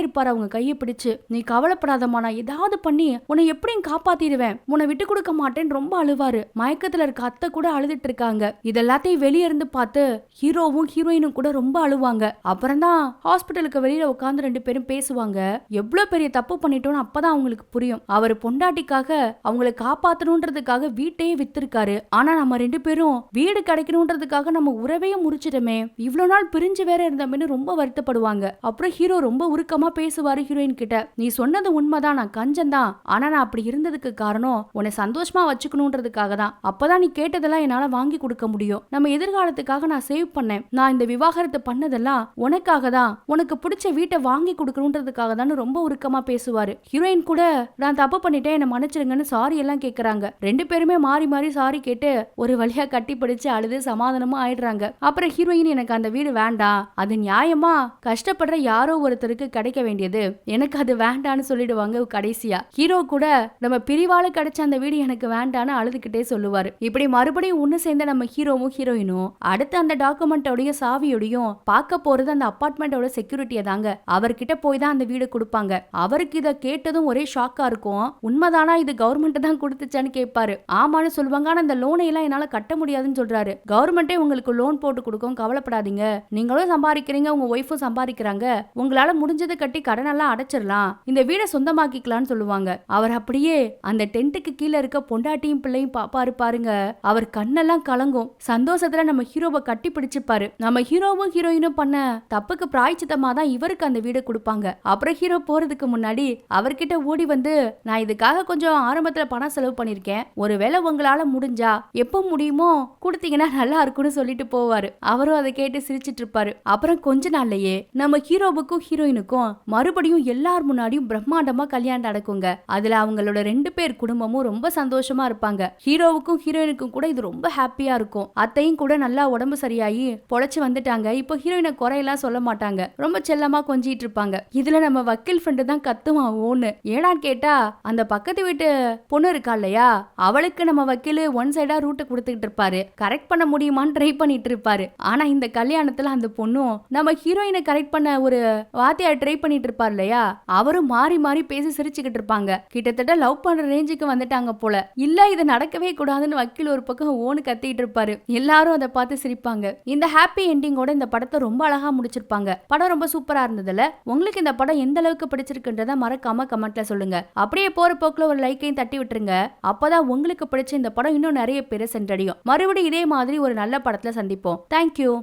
இருப்பாரு அவங்க கையை பிடிச்சு. நீ கவலைப்படாதம்மா, நான் ஏதாவது பண்ணி உன்னை எப்படியும் காப்பாத்திடுவேன், உன்னை விட்டு கொடுக்க மாட்டேன்னு ரொம்ப அழுவாரு. மயக்கத்துல இருக்க அத்தை கூட அழுதுட்டு இருக்காங்க. இதெல்லாத்தையும் வெளியே இருந்து பார்த்து ஹீரோவும் ஹீரோயினும் கூட ரொம்ப அழுவாங்க. அப்புறம் தான் ஹாஸ்பிட்டலுக்கு வெளியில உட்கார்ந்து ரெண்டு பேரும் பேசுவாங்க. எவ்வளவு பெரிய தப்பு பண்ணிட்டோம்னு அப்பதான் அவங்களுக்கு புரியும். அவர் பொண்டாட்டிக்காக அவங்களை காப்பாத்தணும்ன்றதுக்காக வீட்டையே வித்திருக்காரு. ஆனா நம்ம ரெண்டு பேரும் வீடு கிடைக்கணும்ன்றதுக்காக நம்ம உறவையும் முறிச்சிட்டோமே, இவ்வளவு நாள் பிரிஞ்சு வேற இருந்தோம்னு ரொம்ப வருத்தப்படுவாங்க. அப்புறம் ஹீரோ ரொம்ப உருக்கமா பேசுவாரு ஹீரோயின் கிட்ட. நீ சொன்னது உண்மைதான், நான் கஞ்சன் தான். ஆனா நான் அப்படி இருந்ததுக்கு காரணம் உன்னை சந்தோஷமா வச்சுக்கணும்ன்றதுக்காக தான். அப்பதான் நீ கேட்டதெல்லாம் என்னால வாங்கி கொடுக்க முடியும். நம்ம எதிர்காலத்துக்காக நான் சேவ் பண்ணேன். நான் இந்த விவாகரத்து பண்ணதெல்லாம் உனக்காக தான், உனக்கு பிடிச்ச வீட்டை வாங்கி கொடுக்கணும்ன்றதுக்காக தான் ரொம்ப உருக்கமா பேசுவாரு. ஹீரோயின் கூட நான் தப்பு பண்ணிட்டேன், என்ன மன்னிச்சிருங்கன்னு சாரி எல்லாம் கேக்குறாங்க. ரெண்டு பேருமே மாறி மாறி சாரி கேட்டு ஒரு வழியா கட்டி பிடிச்சு அழுது சமாதானமா ஆயிடுறாங்க. அப்புறம் ஹீரோயின், எனக்கு அந்த வீடு வேண்டாம், அது நியாயமா கஷ்டப்படுற யாரோ ஒருத்தருக்கு கிடைக்க வேண்டியது, எனக்கு அது வேண்டான்னு சொல்லிடுவாங்க கடைசியா. ஹீரோ கூட நம்ம பிரிவால கிடைச்ச அந்த வீடு எனக்கு வேண்டான்னு அழுதுகிட்டே சொல்லுவாரு. இப்படி மறுபடியும் ஒண்ணு சேர்ந்த நம்ம ஹீரோவும் ஹீரோயினும் அடுத்து அந்த டாக்குமெண்டோடைய சாவியோடையும் பார்க்க போறது அந்த அபார்ட்மெண்டோட செக்யூரிட்டியை தாங்க. அவர்கிட்ட போய் தான் அந்த வீடு கொடுப்பாங்க. அவருக்கு இதை கேட்டதும் ஒரே ஷாக்கா இருக்கும். உண்மைதானா, இது கவர்மெண்ட் தான் கொடுத்துச்சான்னு கேட்பாரு. ஆமான்னு சொல்லுவாங்க. ஆனா அந்த லோனை எல்லாம் என்னால கட்ட முடியாதுன்னு சொல்றாரு. கவர்மெண்டே உங்களுக்கு லோன் போட்டு கொடுக்கும், கவலைப்படாதீங்க, நீங்களும் சம்பாதிக்கிறீங்க, உங்க ஒய்ஃபும் சம்பாதிக்கிறாங்க, உங்களால முடிஞ்சதை கட்டி கடன் எல்லாம் அடைச்சிடலாம், இந்த வீடை சொந்தமாக்கிக்கலாம்னு சொல்லுவாங்க. அவர் அப்படியே அந்த டென்ட்டுக்கு கீழே இருக்க பொண்டாட்டியும் பிள்ளையும் பாப்பாரு பாருங்க. அவர் கண்ணெல்லாம் கலங்கும். சந்தோஷத்துல நம்ம ஹீரோவை கட்டி பிடிச்சுப்பாரு. நம்ம ஹீரோவும் ஹீரோயினும் பண்ண தப்புக்கு பிராய்ச்சித்தமா தான் இவருக்கு அந்த வீடை கொடுப்பாங்க. அப்புறம் ஹீரோ போறதுக்கு முன்னாடி அவர்கிட்ட ஓடி வந்து, நான் இதுக்காக கொஞ்சம் ஆரம்பத்துல பணம் செலவு பண்ணிருக்கேன், ஒருவேளை உங்களால முடிஞ்சா எப்ப முடியுமோ கொடுத்தீங்கன்னா நல்லா இருக்கும்னு சொல்லிட்டு போவாரு. அவரும் அதை கேட்டு சிரிச்சிட்டு இருப்பாரு. அப்புறம் கொஞ்ச நாள்லயே நம்ம ஹீரோவுக்கும் ஹீரோயினுக்கும் மறுபடியும் எல்லார் முன்னாடியும் பிரம்மாண்டமா கல்யாணம் நடக்குங்க. அதுல அவங்களோட 2 பேர் குடும்பமும் ரொம்ப சந்தோஷமா இருப்பாங்க. ஹீரோவுக்கும் ஹீரோயினுக்கும் கூட இது ரொம்ப ஹாப்பியா இருக்கும். அத்தையும் கூட நல்லா உடம்பு சரியாயி பொழைச்சு வந்துட்டாங்க. இப்போ ஹீரோயினை குறையெல்லாம் சொல்ல மாட்டாங்க, ரொம்ப செல்லமா கொஞ்சிட்டு இருப்பாங்க. இதுல நம்ம வக்கீல் ஃப்ரெண்டு தான் கத்துவான் ஓன்னு. ஏடான்னு கேட்டா அந்த பக்கத்து வீட்டு பொண்ணு இருக்கா இல்லையா, அவளுக்கு நம்ம வக்கீல் ஒன் சைடா ரூட்டை கொடுத்துக்கிட்டு இருப்பாரு. கரெக்ட் பண்ண முடியுமான்னு ட்ரை பண்ணிட்டு இருப்பாரு. ஆனா இந்த கல்யாணத்துல அந்த பொண்ணும் நம்ம ஹீரோயினை கரெக்ட் பண்ண ஒரு வார்த்தையார் ட்ரை பண்ணிட்டு இருப்பார் இல்லையா, அவரும் மாறி மாறி பேசி சிரிச்சுக்கிட்டு இருப்பாங்க. கிட்டத்தட்ட லவ் பண்ற ரேஞ்சுக்கு வந்துட்டாங்க போல. இல்ல இது நடக்கவே கூடாதுன்னு வக்கீல் ஒரு பக்கம் ஓன்னு கத்திட்டு இருப்பாரு. எல்லாரும் அதை பார்த்து சிரிப்பாங்க. இந்த ஹாப்பி எண்டிங்கோட இந்த படத்தை ரொம்ப அழகா முடிச்சிருப்பாங்க. படம் ரொம்ப சூப்பரா இருந்ததுல. உங்களுக்கு இந்த படம் எந்த அளவுக்கு பிடிச்சிருக்குன்றத மறக்காம கமெண்ட்ல சொல்லுங்க. அப்படியே போற போக்குல ஒரு லைக்கையும் தட்டி விட்டுருங்க. அப்பதான் உங்களுக்கு பிடிச்ச இந்த படம் இன்னும் நிறைய பேரை சென்றடையும். மறுபடியும் இதே மாதிரி ஒரு நல்ல படத்துல சந்திப்போம். தேங்க்யூ.